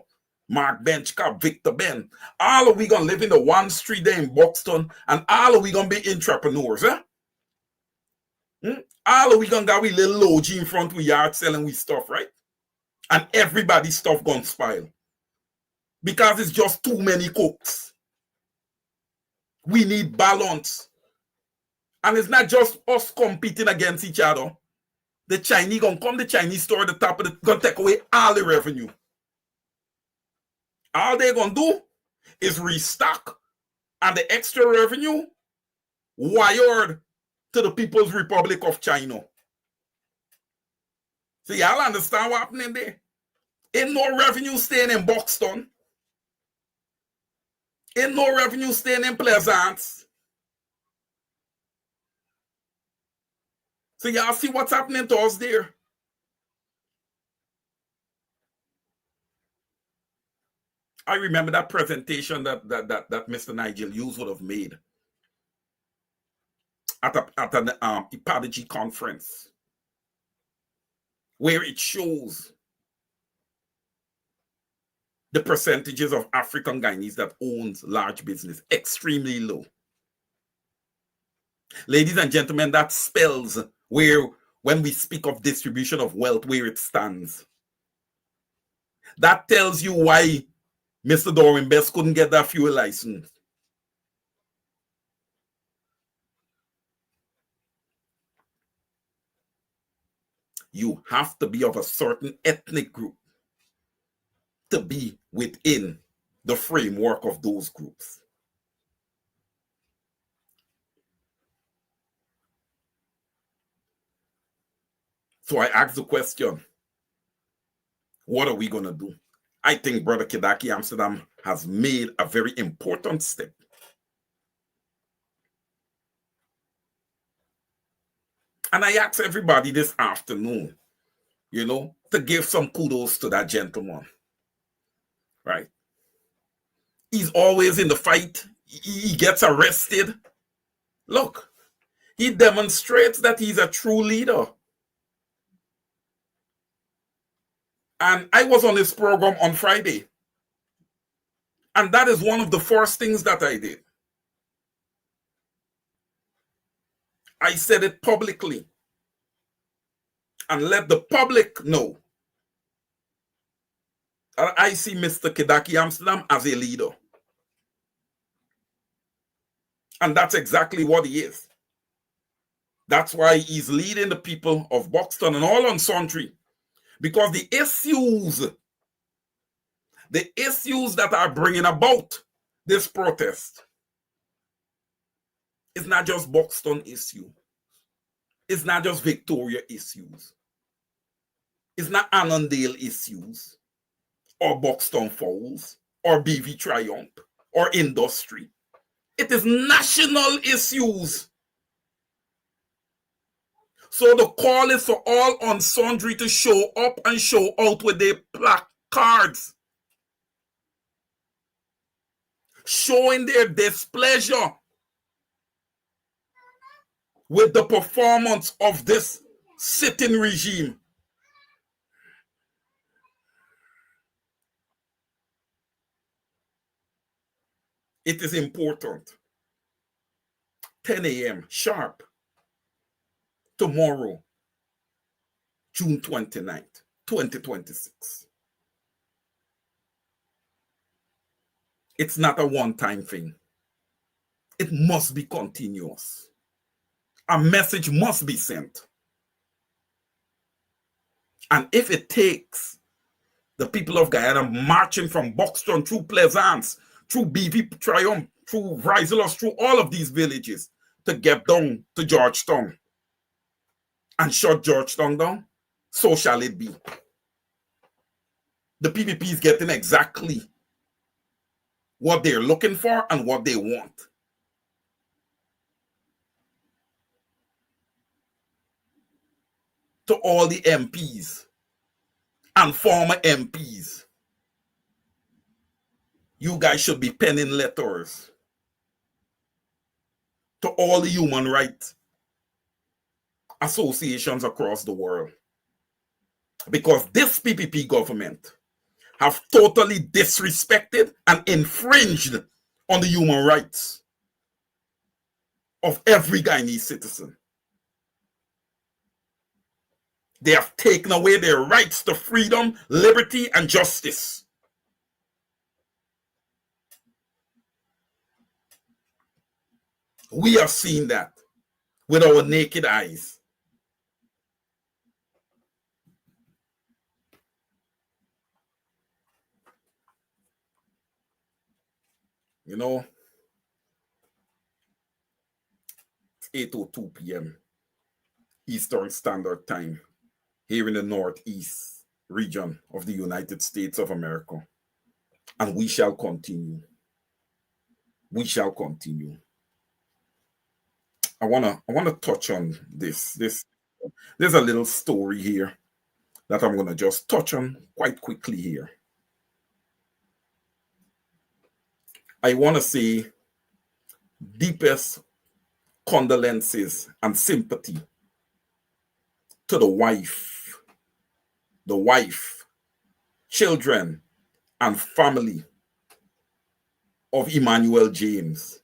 Mark Benchcap, Victor Ben, all of we gonna live in the one street there in Buxton, and all of we gonna be entrepreneurs, eh? All of we gonna got we little logy in front of we yard selling we stuff, right? And everybody's stuff gonna spoil. Because it's just too many cooks. We need balance. And it's not just us competing against each other. The Chinese gonna come, the Chinese store at the top of the gonna take away all the revenue. All they're gonna do is restock, and the extra revenue wired to the People's Republic of China. So y'all understand what happening there? Ain't no revenue staying in Buxton. Ain't no revenue staying in Pleasance. So y'all see what's happening to us there. I remember that presentation that Mr. Nigel Hughes would have made at an Ipadagy conference, where it shows the percentages of African Guyanese that owns large business, extremely low. Ladies and gentlemen, that spells where, when we speak of distribution of wealth, where it stands. That tells you why Mr. Dorwin Best couldn't get that fuel license. You have to be of a certain ethnic group to be within the framework of those groups. So I asked the question, what are we going to do? I think Brother Kidaki Amsterdam has made a very important step. And I asked everybody this afternoon, to give some kudos to that gentleman, right? He's always in the fight. He gets arrested. Look, he demonstrates that he's a true leader. And I was on his program on Friday. And that is one of the first things that I did. I said it publicly and let the public know that I see Mr. Kidaki Amsterdam as a leader. And that's exactly what he is. That's why he's leading the people of Buxton and all on Sundry. Because the issues that are bringing about this protest is not just Buxton issue. It's not just Victoria issues. It's not Annandale issues or Buxton Falls or BV Triumph or industry. It is national issues. So the call is for all on Sundry to show up and show out with their placards, showing their displeasure with the performance of this sitting regime. It is important. 10 a.m. sharp. Tomorrow, June 29th, 2026. It's not a one-time thing. It must be continuous. A message must be sent. And if it takes the people of Guyana marching from Buxton through Plaisance, through BV Triumph, through Riselos, through all of these villages to get down to Georgetown and shut Georgetown down, so shall it be. The PPP is getting exactly what they're looking for and what they want. To all the MPs and former MPs, you guys should be penning letters to all the human rights associations across the world, because this PPP government have totally disrespected and infringed on the human rights of every Guyanese citizen. They have taken away their rights to freedom, liberty, and justice. We have seen that with our naked eyes. You know, it's 8:02 p.m. Eastern Standard Time here in the Northeast region of the United States of America. And we shall continue. We shall continue. I wanna touch on this. There's a little story here that I'm gonna just touch on quite quickly here. I want to say deepest condolences and sympathy to the wife, children, and family of Emmanuel James,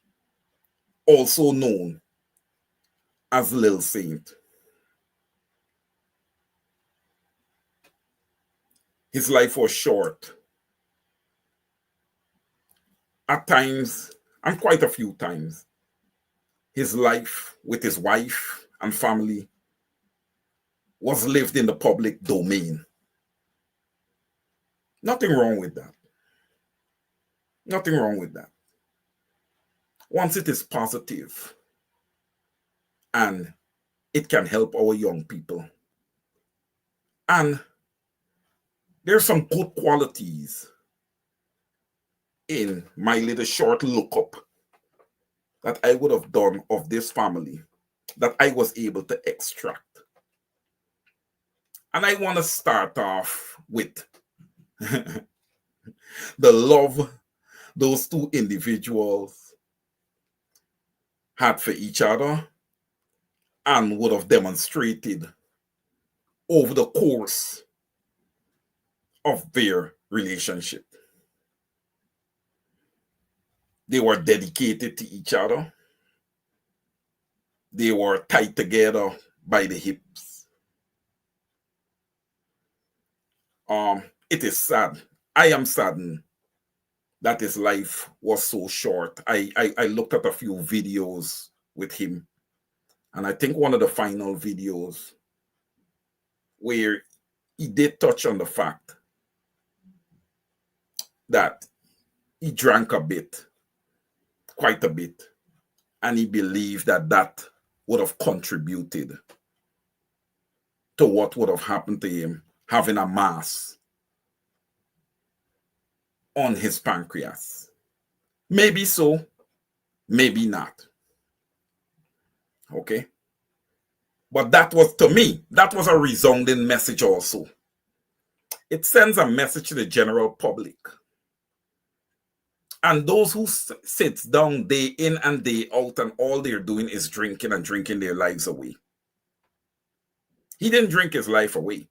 also known as Lil Saint. His life was short. At times, and quite a few times, his life with his wife and family was lived in the public domain. Nothing wrong with that. Nothing wrong with that. Once it is positive and it can help our young people. And there's some good qualities in my little short lookup that I would have done of this family that I was able to extract. And I want to start off with the those two individuals had for each other and would have demonstrated over the course of their relationship. They were dedicated to each other. They were tied together by the hips. It is sad. I am saddened that his life was so short. I looked at a few videos with him, and I think one of the final videos where he did touch on the fact that he drank a bit, quite a bit, and he believed that that would have contributed to what would have happened to him having a mass on his pancreas. Maybe so, maybe not. Okay? But that was, to me, that was a resounding message also. It sends a message to the general public. And those who sit down day in and day out and all they're doing is drinking and drinking their lives away. He didn't drink his life away.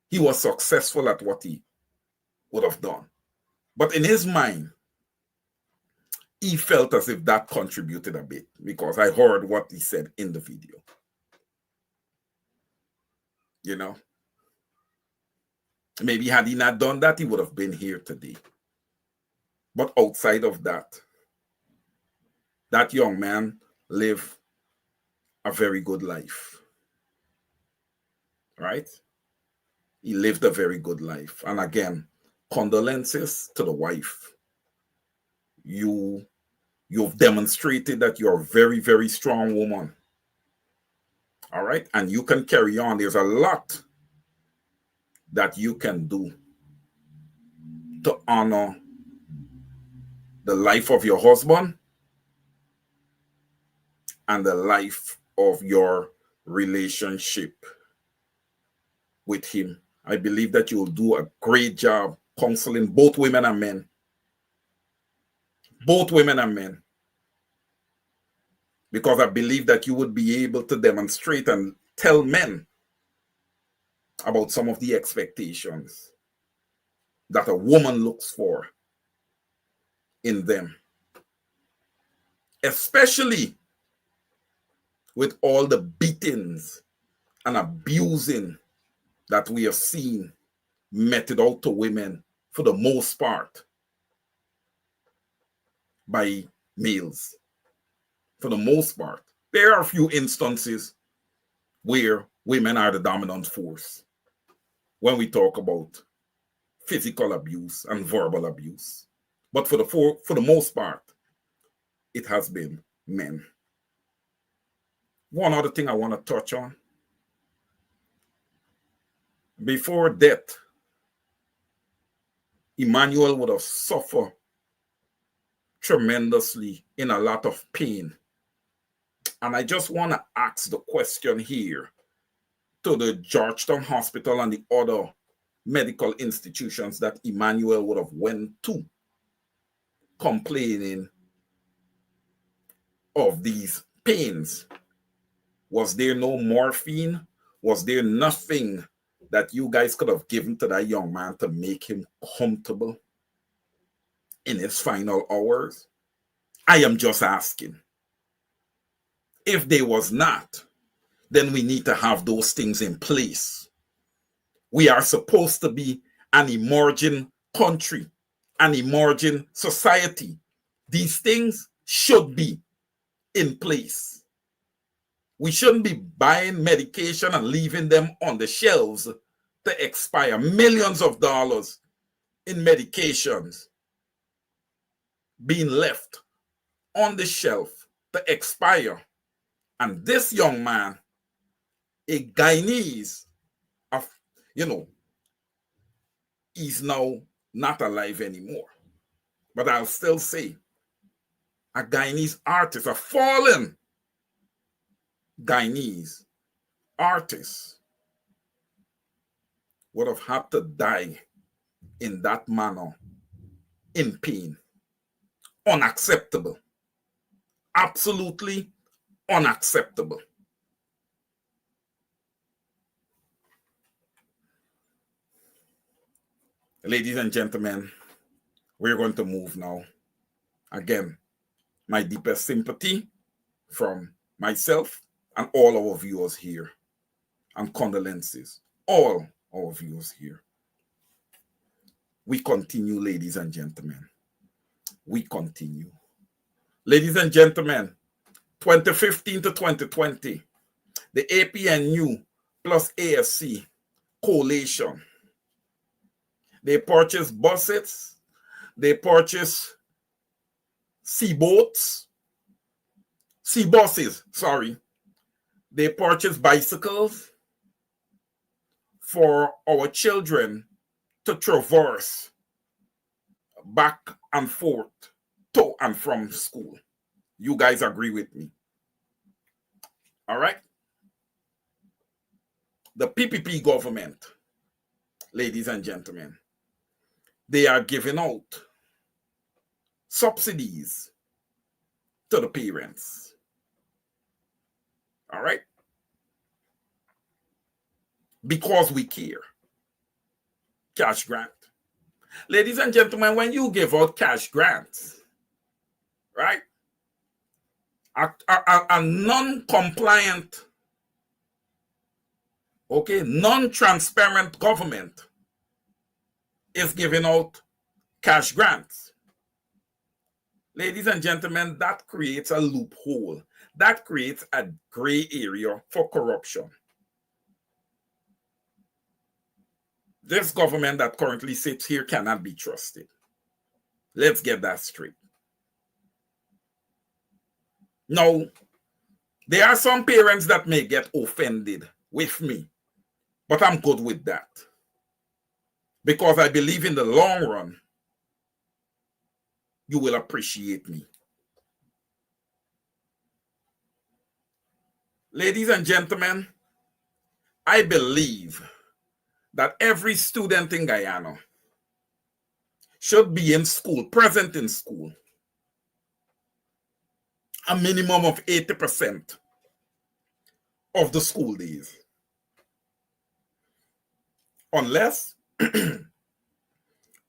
He was successful at what he would have done. But in his mind, he felt as if that contributed a bit, because I heard what he said in the video. You know, maybe had he not done that, he would have been here today. But outside of that, that young man lived a very good life. Right? He lived a very good life. And again, condolences to the wife. You've demonstrated that you're a very, very strong woman. All right? And you can carry on. There's a lot that you can do to honor the life of your husband and the life of your relationship with him. I believe that you'll do a great job counseling both women and men. Both women and men. Because I believe that you would be able to demonstrate and tell men about some of the expectations that a woman looks for in them. Especially with all the beatings and abusing that we have seen meted out to women for the most part by males. For the most part. There are a few instances where women are the dominant force when we talk about physical abuse and verbal abuse. But for the most part, it has been men. One other thing I want to touch on. Before death, Emmanuel would have suffered tremendously in a lot of pain. And I just want to ask the question here to the Georgetown Hospital and the other medical institutions that Emmanuel would have went to complaining of these pains. Was there no morphine? Was there nothing that you guys could have given to that young man to make him comfortable in his final hours? I am just asking. If there was not, then we need to have those things in place. We are supposed to be an emerging country, an emerging society. These things should be in place. We shouldn't be buying medication and leaving them on the shelves to expire. Millions of dollars in medications being left on the shelf to expire. And this young man, a Guyanese, he's now not alive anymore. But I'll still say, a Guyanese artist, a fallen Guyanese artist, would have had to die in that manner, in pain. Unacceptable. Absolutely unacceptable. Ladies and gentlemen, we're going to move now. Again, my deepest sympathy from myself and all our viewers here, and condolences, all our viewers here. We continue, ladies and gentlemen. We continue. Ladies and gentlemen, 2015 to 2020, the APNU plus ASC coalition, they purchased buses, they purchased sea buses, sorry. They purchased bicycles for our children to traverse back and forth to and from school. You guys agree with me? All right? The PPP government, ladies and gentlemen, they are giving out subsidies to the parents. All right? Because we care. Cash grant. Ladies and gentlemen, when you give out cash grants, right? A non-compliant, okay, non-transparent government is giving out cash grants. Ladies and gentlemen, that creates a loophole. That creates a gray area for corruption. This government that currently sits here cannot be trusted. Let's get that straight. Now, there are some parents that may get offended with me, but I'm good with that. Because I believe in the long run, you will appreciate me. Ladies and gentlemen, I believe that every student in Guyana should be in school, present in school, a minimum of 80% of the school days. Unless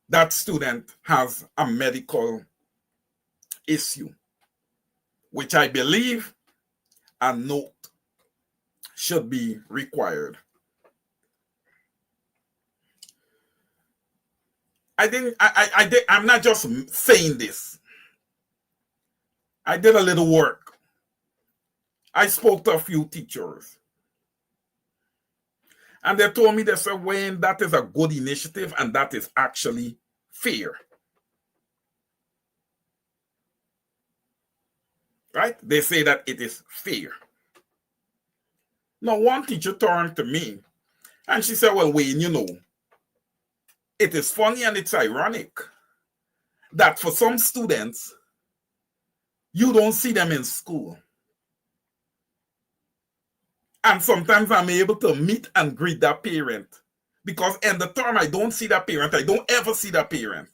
that student has a medical issue, which I believe a note should be required. I'm not just saying this. I did a little work. I spoke to a few teachers. And they told me, they said, Wayne, that is a good initiative and that is actually fair. Right? They say that it is fair. Now, one teacher turned to me and she said, well, Wayne, you know, it is funny and it's ironic that for some students, you don't see them in school. And sometimes I'm able to meet and greet that parent because in the term I don't see that parent. I don't ever see that parent.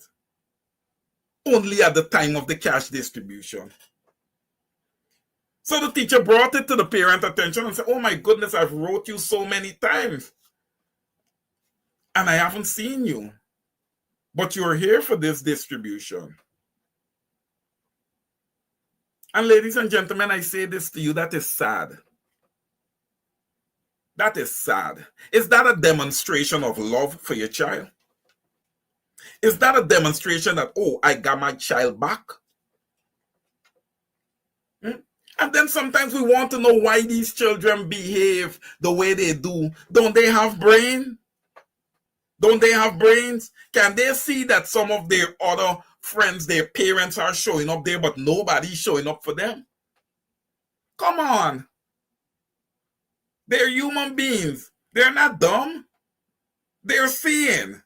Only at the time of the cash distribution. So the teacher brought it to the parent attention and said, oh my goodness, I've wrote you so many times. And I haven't seen you. But you're here for this distribution. And ladies and gentlemen, I say this to you, that is sad. That is sad. Is that a demonstration of love for your child? Is that a demonstration that, oh, I got my child back? And then sometimes we want to know why these children behave the way they do. Don't they have brain? Don't they have brains? Can they see that some of their other friends, their parents are showing up there, but nobody's showing up for them? Come on. They're human beings. They're not dumb. They're seeing.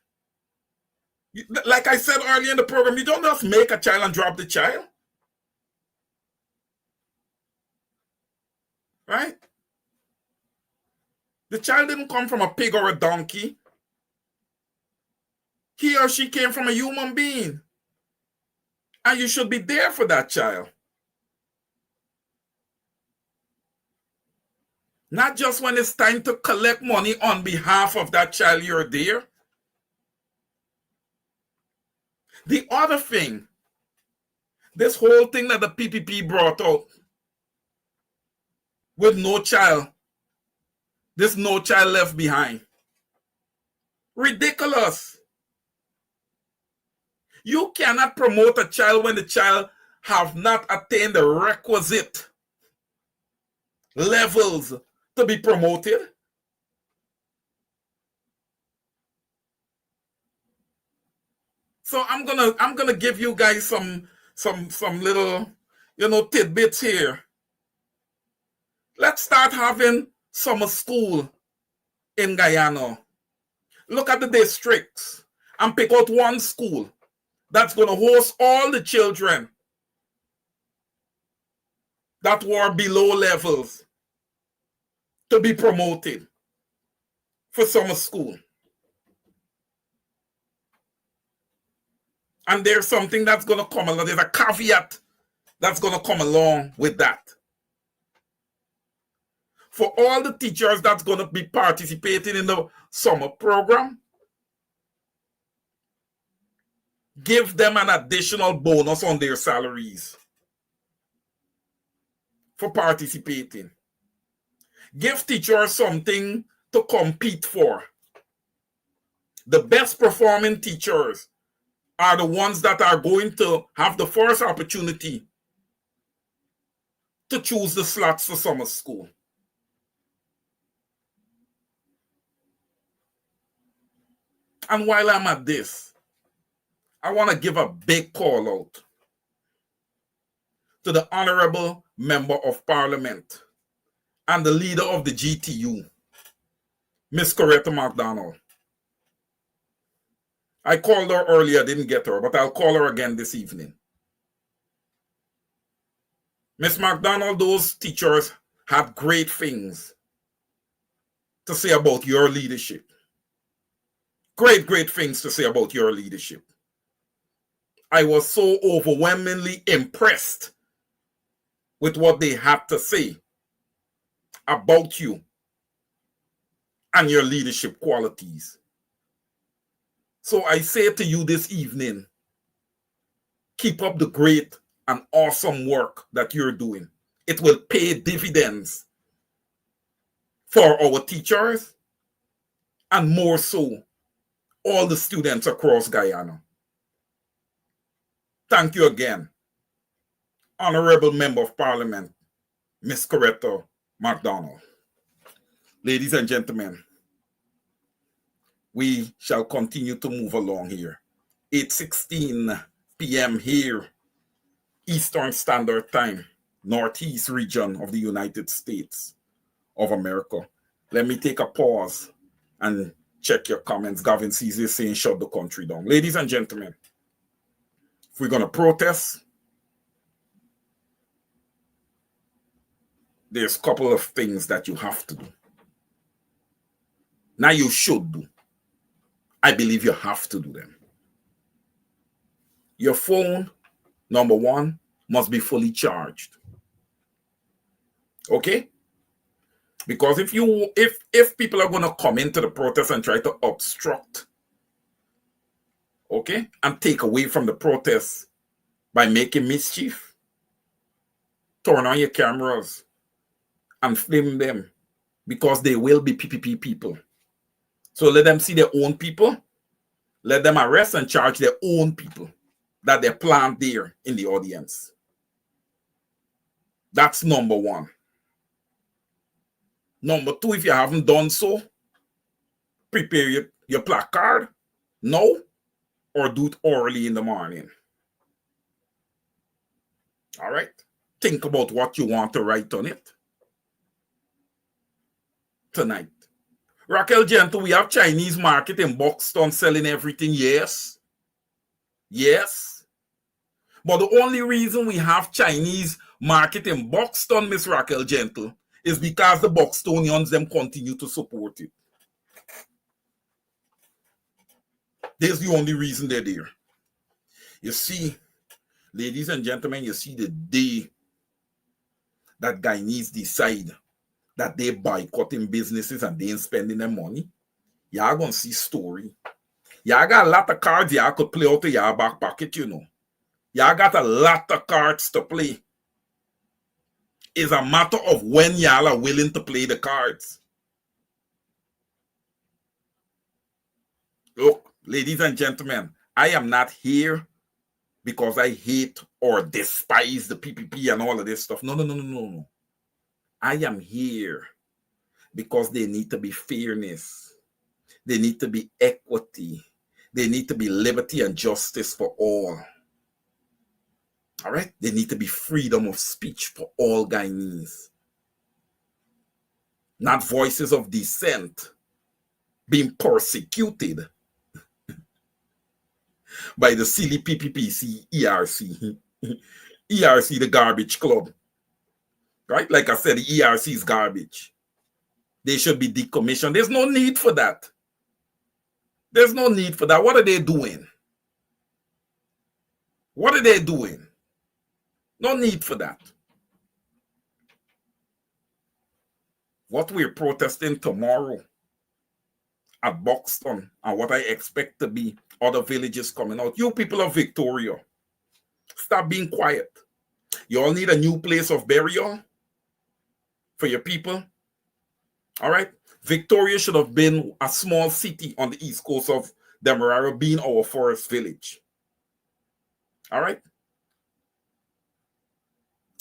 Like I said earlier in the program, you don't just make a child and drop the child. Right? The child didn't come from a pig or a donkey. He or she came from a human being. And you should be there for that child. Not just when it's time to collect money on behalf of that child, you're there. The other thing, this whole thing that the PPP brought out with no child, this no child left behind. Ridiculous. You cannot promote a child when the child have not attained the requisite levels to be promoted. So I'm gonna give you guys some little, tidbits here. Let's start having summer school in Guyana. Look at the districts and pick out one school that's going to host all the children that were below levels to be promoted for summer school. And there's something that's going to come along. There's a caveat that's going to come along with that. For all the teachers that's going to be participating in the summer program, give them an additional bonus on their salaries for participating. Give teachers something to compete for. The best performing teachers are the ones that are going to have the first opportunity to choose the slots for summer school. And while I'm at this, I want to give a big call out to the Honorable Member of Parliament and the leader of the GTU, Miss Coretta McDonald. I called her earlier, didn't get her, but I'll call her again this evening. Miss McDonald, those teachers have great things to say about your leadership. Great things to say about your leadership. I was so overwhelmingly impressed with what they had to say about you and your leadership qualities. So I say to you this evening, keep up the great and awesome work that you're doing. It will pay dividends for our teachers and more so all the students across Guyana. Thank you again, Honorable Member of Parliament, Ms. Coretta McDonald. Ladies and gentlemen, we shall continue to move along here. 8:16 p.m. here, Eastern Standard Time, Northeast region of the United States of America. Let me take a pause and check your comments. Gavin Caesar saying shut the country down. Ladies and gentlemen, if we're going to protest, there's a couple of things that you have to do. Now you should do. I believe you have to do them. Your phone, number one, must be fully charged. Okay? Because if people are going to come into the protest and try to obstruct, okay, and take away from the protest by making mischief, turn on your cameras and film them, because they will be PPP people. So let them see their own people. Let them arrest and charge their own people that they plant there in the audience. That's number one. Number two, if you haven't done so, prepare your placard now or do it early in the morning. All right? Think about what you want to write on it tonight. Raquel Gentle, we have Chinese market in Buxton selling everything. Yes. Yes. But the only reason we have Chinese market in Buxton, Miss Raquel Gentle, is because the Buxtonians them continue to support it. There's the only reason they're there. You see, Ladies and gentlemen, you see the day that Guyanese decide that they boycotting businesses and they ain't spending their money, y'all gonna see story. Y'all got a lot of cards y'all could play out of y'all back pocket, you know. Y'all got a lot of cards to play. It's a matter of when y'all are willing to play the cards. Look, ladies and gentlemen, I am not here because I hate or despise the PPP and all of this stuff. No. I am here because there need to be fairness. There need to be equity. There need to be liberty and justice for all. All right? There need to be freedom of speech for all Guyanese. Not voices of dissent being persecuted by the silly PPPC ERC. ERC, the garbage club. Right? Like I said, the ERC is garbage. They should be decommissioned. There's no need for that. There's no need for that. What are they doing? What are they doing? No need for that. What we're protesting tomorrow at Buxton and what I expect to be other villages coming out. You people of Victoria, stop being quiet. You all need a new place of burial for your people. All right? Victoria should have been a small city on the east coast of Demerara, being our forest village. All right?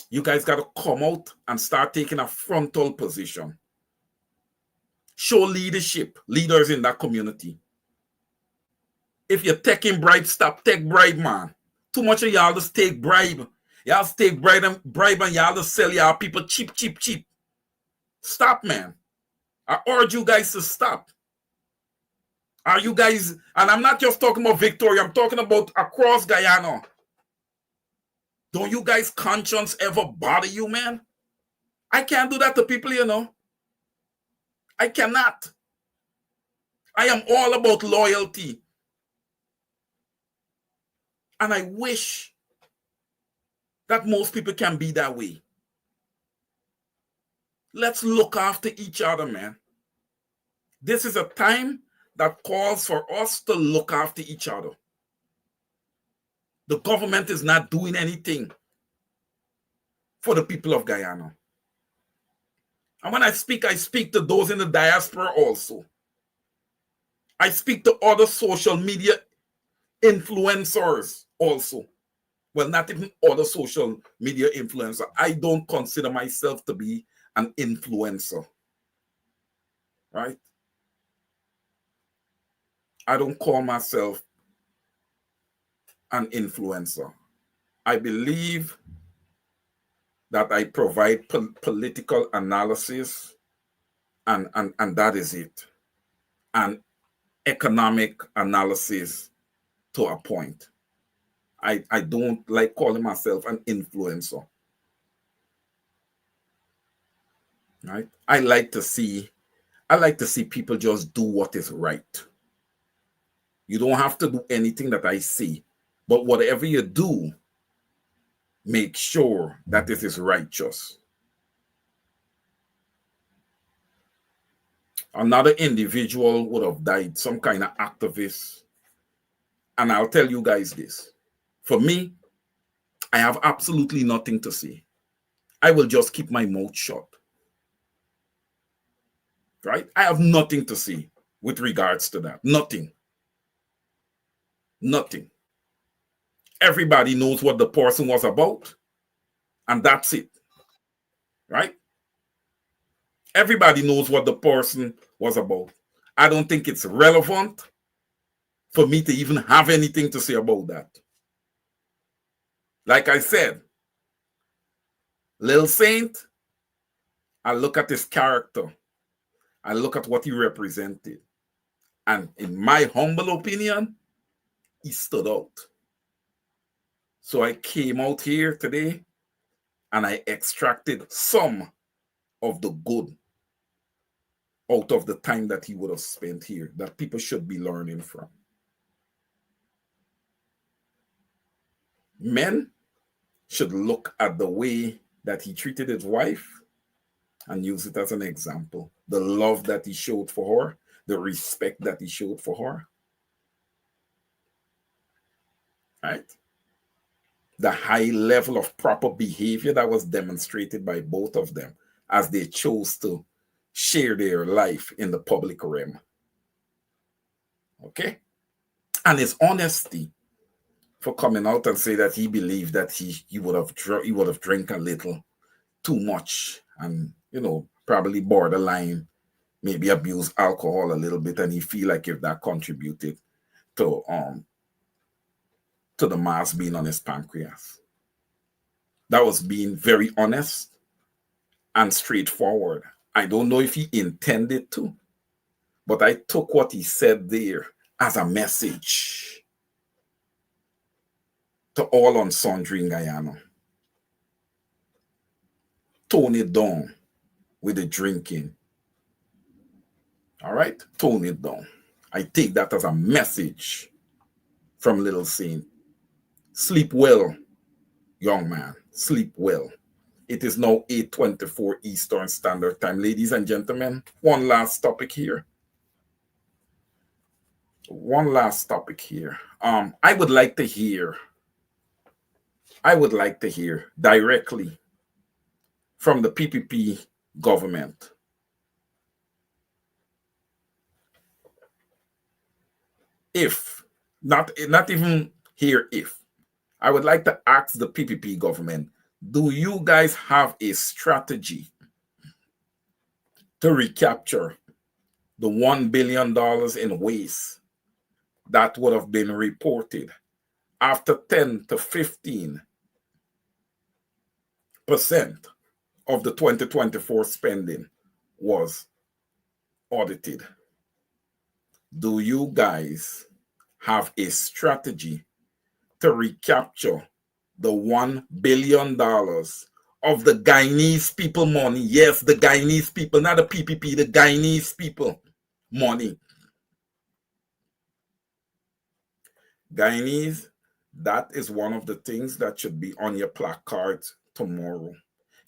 You guys got to come out and start taking a frontal position. Show leadership, leaders in that community. If you're taking bribe, stop take bribe, man. Too much of y'all just take bribe. Y'all take bribe and y'all just sell y'all people cheap. Stop, man. I urge you guys to stop. Are you guys, and I'm not just talking about Victoria, I'm talking about across Guyana. Don't you guys' conscience ever bother you, man? I can't do that to people, you know. I cannot. I am all about loyalty. And I wish that most people can be that way. Let's look after each other, man. This is a time that calls for us to look after each other. The government is not doing anything for the people of Guyana. And when I speak to those in the diaspora also. I speak to other social media influencers also. Well, not even other social media influencers. I don't consider myself to be an influencer. Right? I don't call myself an influencer. I believe that I provide political analysis and that is it. And economic analysis to a point. I don't like calling myself an influencer. Right? I like to see people just do what is right. You don't have to do anything that I see, but whatever you do, make sure that it is righteous. Another individual would have died, some kind of activist. And I'll tell you guys this. For me, I have absolutely nothing to say. I will just keep my mouth shut. Right? I have nothing to say with regards to that. Nothing. Everybody knows what the person was about, and that's it. Right? Everybody knows what the person was about. I don't think it's relevant for me to even have anything to say about that. Like I said, Lil Saint, I look at his character. I look at what he represented. And in my humble opinion, he stood out. So I came out here today and I extracted some of the good out of the time that he would have spent here that people should be learning from. Men, should look at the way that he treated his wife and use it as an example. The love that he showed for her, the respect that he showed for her. Right? The high level of proper behavior that was demonstrated by both of them as they chose to share their life in the public realm. Okay? And his honesty for coming out and say that he believed that he would have drank a little too much and, you know, probably borderline, maybe abuse alcohol a little bit, and he feel like if that contributed to the mass being on his pancreas. That was being very honest and straightforward. I don't know if he intended to, but I took what he said there as a message to all on Sundry in Guyana. Tone it down with the drinking. All right? Tone it down. I take that as a message from Little Saint. Sleep well, young man. Sleep well. It is now 8:24 Eastern Standard Time. Ladies and gentlemen, one last topic here. I would like to hear directly from the PPP government. If, not even here if, I would like to ask the PPP government, do you guys have a strategy to recapture the $1 billion in waste that would have been reported after 10 to 15% of the 2024 spending was audited? Do you guys have a strategy to recapture the $1 billion of the Guyanese people money? Yes, the Guyanese people, not the PPP, the Guyanese people money. Guyanese, that is one of the things that should be on your placards tomorrow.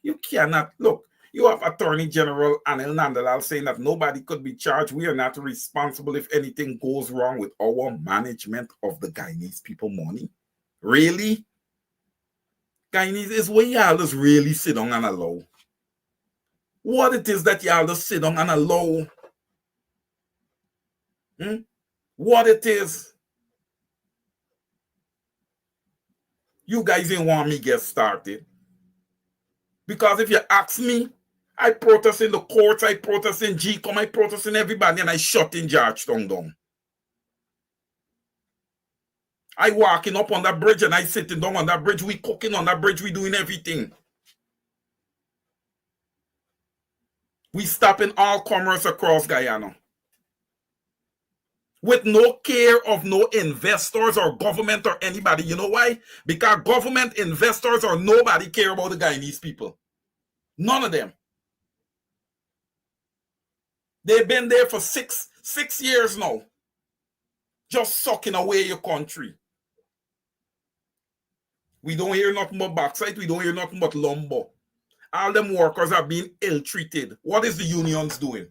You cannot, look, you have Attorney General Anil Nandalal saying that nobody could be charged. We are not responsible if anything goes wrong with our management of the Guyanese people money. Really? Guyanese is where y'all just really sit down and allow. What it is that y'all just sit down and allow. What it is. You guys didn't want me get started. Because if you ask me, I protest in the courts, I protest in GCOM, I protest in everybody, and I shut in Georgetown down. I walking up on that bridge and I sitting down on that bridge. We cooking on that bridge. We doing everything. We stopping all commerce across Guyana. With no care of no investors or government or anybody. You know why? Because government, investors, or nobody care about the Guyanese people. None of them. They've been there for six years now. Just sucking away your country. We don't hear nothing but bauxite. We don't hear nothing but lumber. All them workers are being ill-treated. What is the unions doing?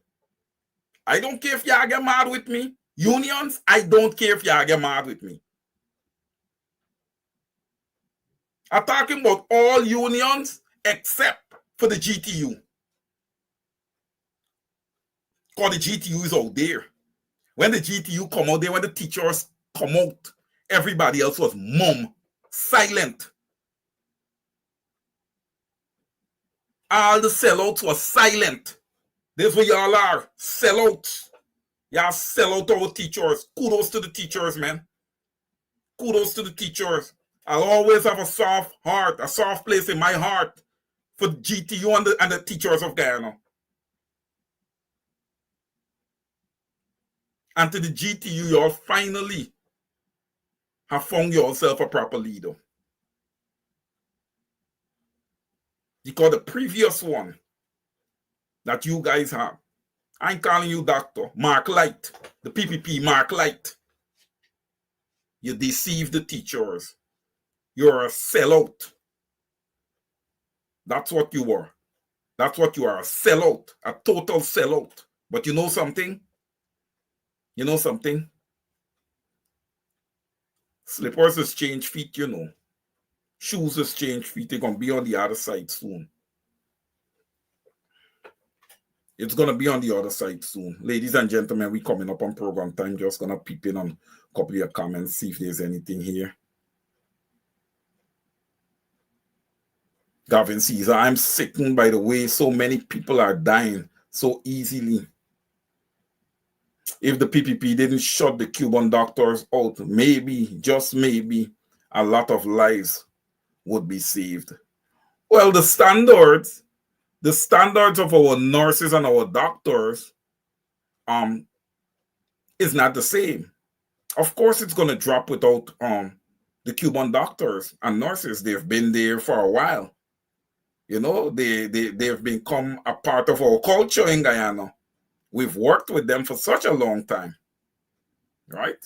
I don't care if y'all get mad with me. Unions, I don't care if y'all get mad with me. I'm talking about all unions except for the GTU. Because the GTU is out there. When the GTU come out there, when the teachers come out, everybody else was mum, silent. All the sellouts were silent. This is what y'all are, sellouts. Y'all sell out our teachers. Kudos to the teachers, man. Kudos to the teachers. I'll always have a soft heart, a soft place in my heart for GTU and the teachers of Guyana. And to the GTU, y'all finally have found yourself a proper leader. Because the previous one that you guys have, I ain't calling you doctor, Mark Light, the PPP Mark Light. You deceive the teachers. You're a sellout. That's what you were. That's what you are, a sellout, a total sellout. But you know something? You know something? Slippers has changed feet, you know. Shoes has changed feet. They're going to be on the other side soon. It's going to be on the other side soon. Ladies and gentlemen, we coming up on program time. Just going to peep in on a couple of your comments, see if there's anything here. Gavin Caesar, I'm sickened by the way so many people are dying so easily. If the PPP didn't shut the Cuban doctors out, maybe, just maybe, a lot of lives would be saved. Well, the standards of our nurses and our doctors is not the same. Of course, it's going to drop without the Cuban doctors and nurses. They've been there for a while. You know, they've become a part of our culture in Guyana. We've worked with them for such a long time, right?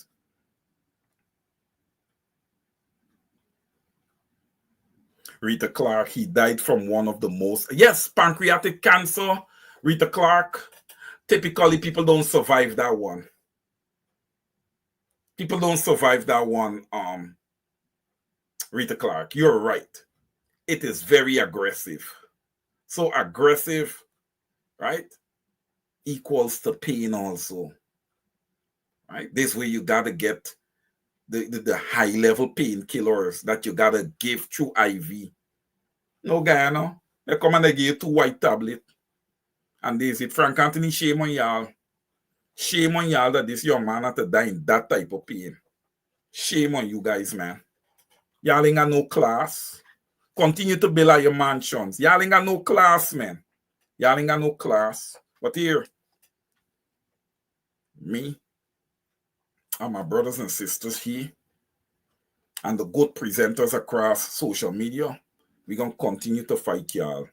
Rita Clark, he died from one of the most, yes, pancreatic cancer. Rita Clark, typically people don't survive that one. People don't survive that one, Rita Clark. You're right. It is very aggressive. So aggressive, right, equals to pain also, right? This way you got to get the high-level painkillers that you got to give through IV. No, Guyana, they come and they give you 2 white tablets. And this it. Frank Anthony, shame on y'all. Shame on y'all that this young man had to die in that type of pain. Shame on you guys, man. Y'all ain't got no class. Continue to build out your mansions. Y'all ain't got no class, man. Y'all ain't got no class. But here, me and my brothers and sisters here, and the good presenters across social media, we're going to continue to fight y'all.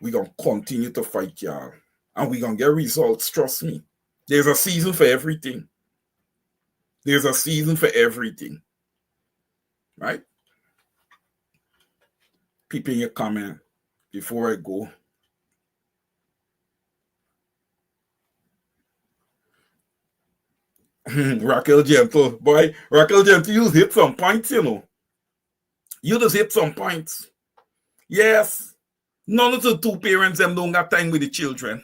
We're going to continue to fight y'all. And we're going to get results, trust me. There's a season for everything. There's a season for everything. Right? Peep in your comment before I go. Raquel Gentle, boy. Raquel Gentle, you hit some points, you know. You just hit some points. Yes. None of the 2 parents them don't got time with the children.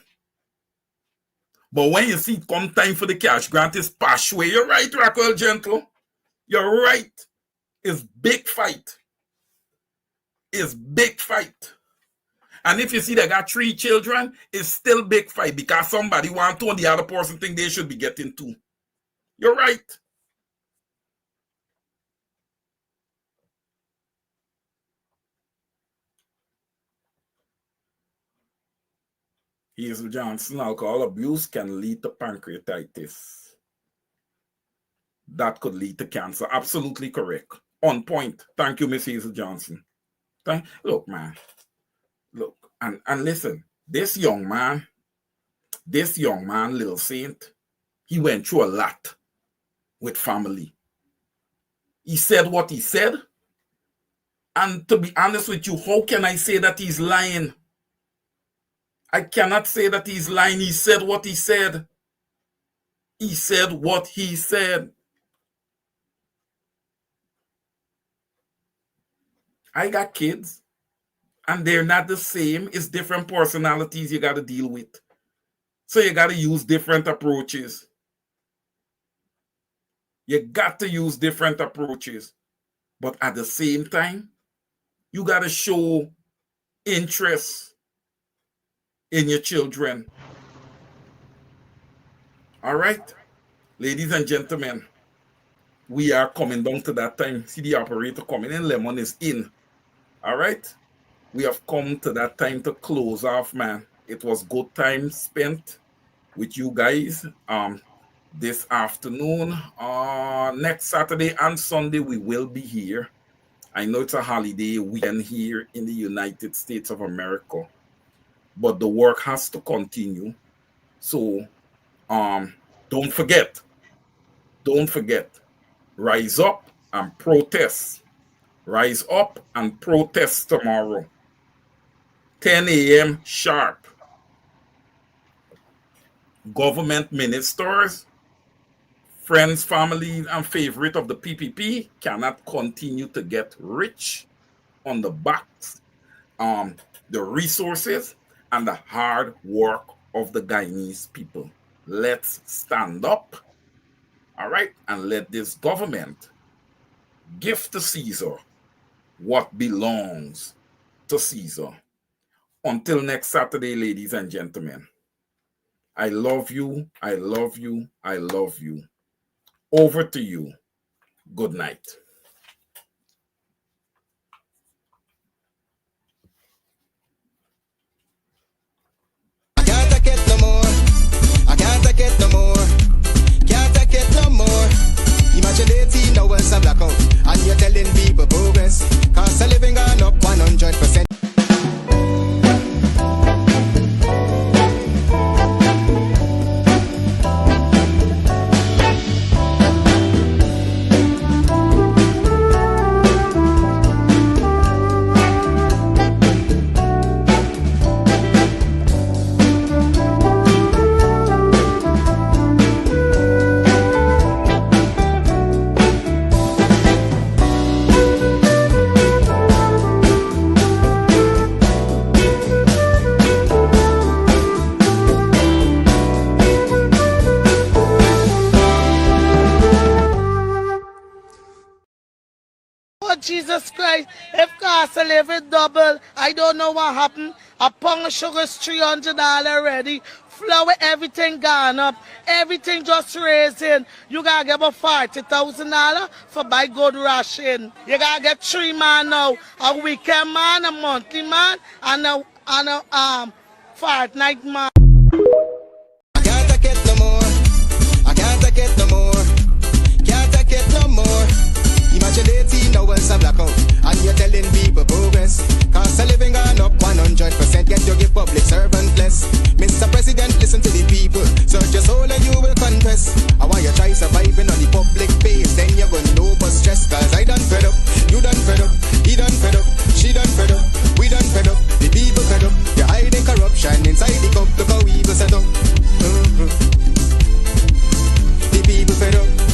But when you see come time for the cash grant is pass away, you're right, Raquel Gentle. You're right. It's big fight. It's big fight. And if you see they got 3 children, it's still big fight because somebody want to and the other person think they should be getting 2. You're right. Hazel Johnson, alcohol abuse can lead to pancreatitis. That could lead to cancer. Absolutely correct. On point. Thank you, Miss Hazel Johnson. Look, man. Look, and listen, this young man, Little Saint, he went through a lot with family. He said what he said. And to be honest with you, how can I say that he's lying? I cannot say that he's lying. He said what he said. He said what he said. I got kids, and they're not the same. It's different personalities you got to deal with. So you got to use different approaches. You got to use different approaches. But at the same time, you got to show interest in your children. All right? Ladies and gentlemen, we are coming down to that time. See the operator coming in. Lemon is in. All right? We have come to that time to close off, man. It was good time spent with you guys this afternoon. Next Saturday and Sunday, we will be here. I know it's a holiday weekend here in the United States of America, but the work has to continue. So don't forget, rise up and protest. Rise up and protest tomorrow. 10 a.m. sharp. Government ministers, friends, families, and favorite of the PPP cannot continue to get rich on the backs, the resources, and the hard work of the Guyanese people. Let's stand up, all right, and let this government give to Caesar what belongs to Caesar. Until next Saturday, ladies and gentlemen, I love you, I love you, I love you. Over to you. Good night. I can't take it no more. I can't take it no more. Can't take it no more. Imagine 18 hours of blackout, and you're telling people progress. Cost of living gone up 100%. Jesus Christ, if cost of living double, I don't know what happened. A pound of sugar is $300 already. Flour, everything gone up. Everything just raising. You gotta get about $40,000 for buy good ration. You gotta get 3 man now. A weekend man, a monthly man, and a fortnight man.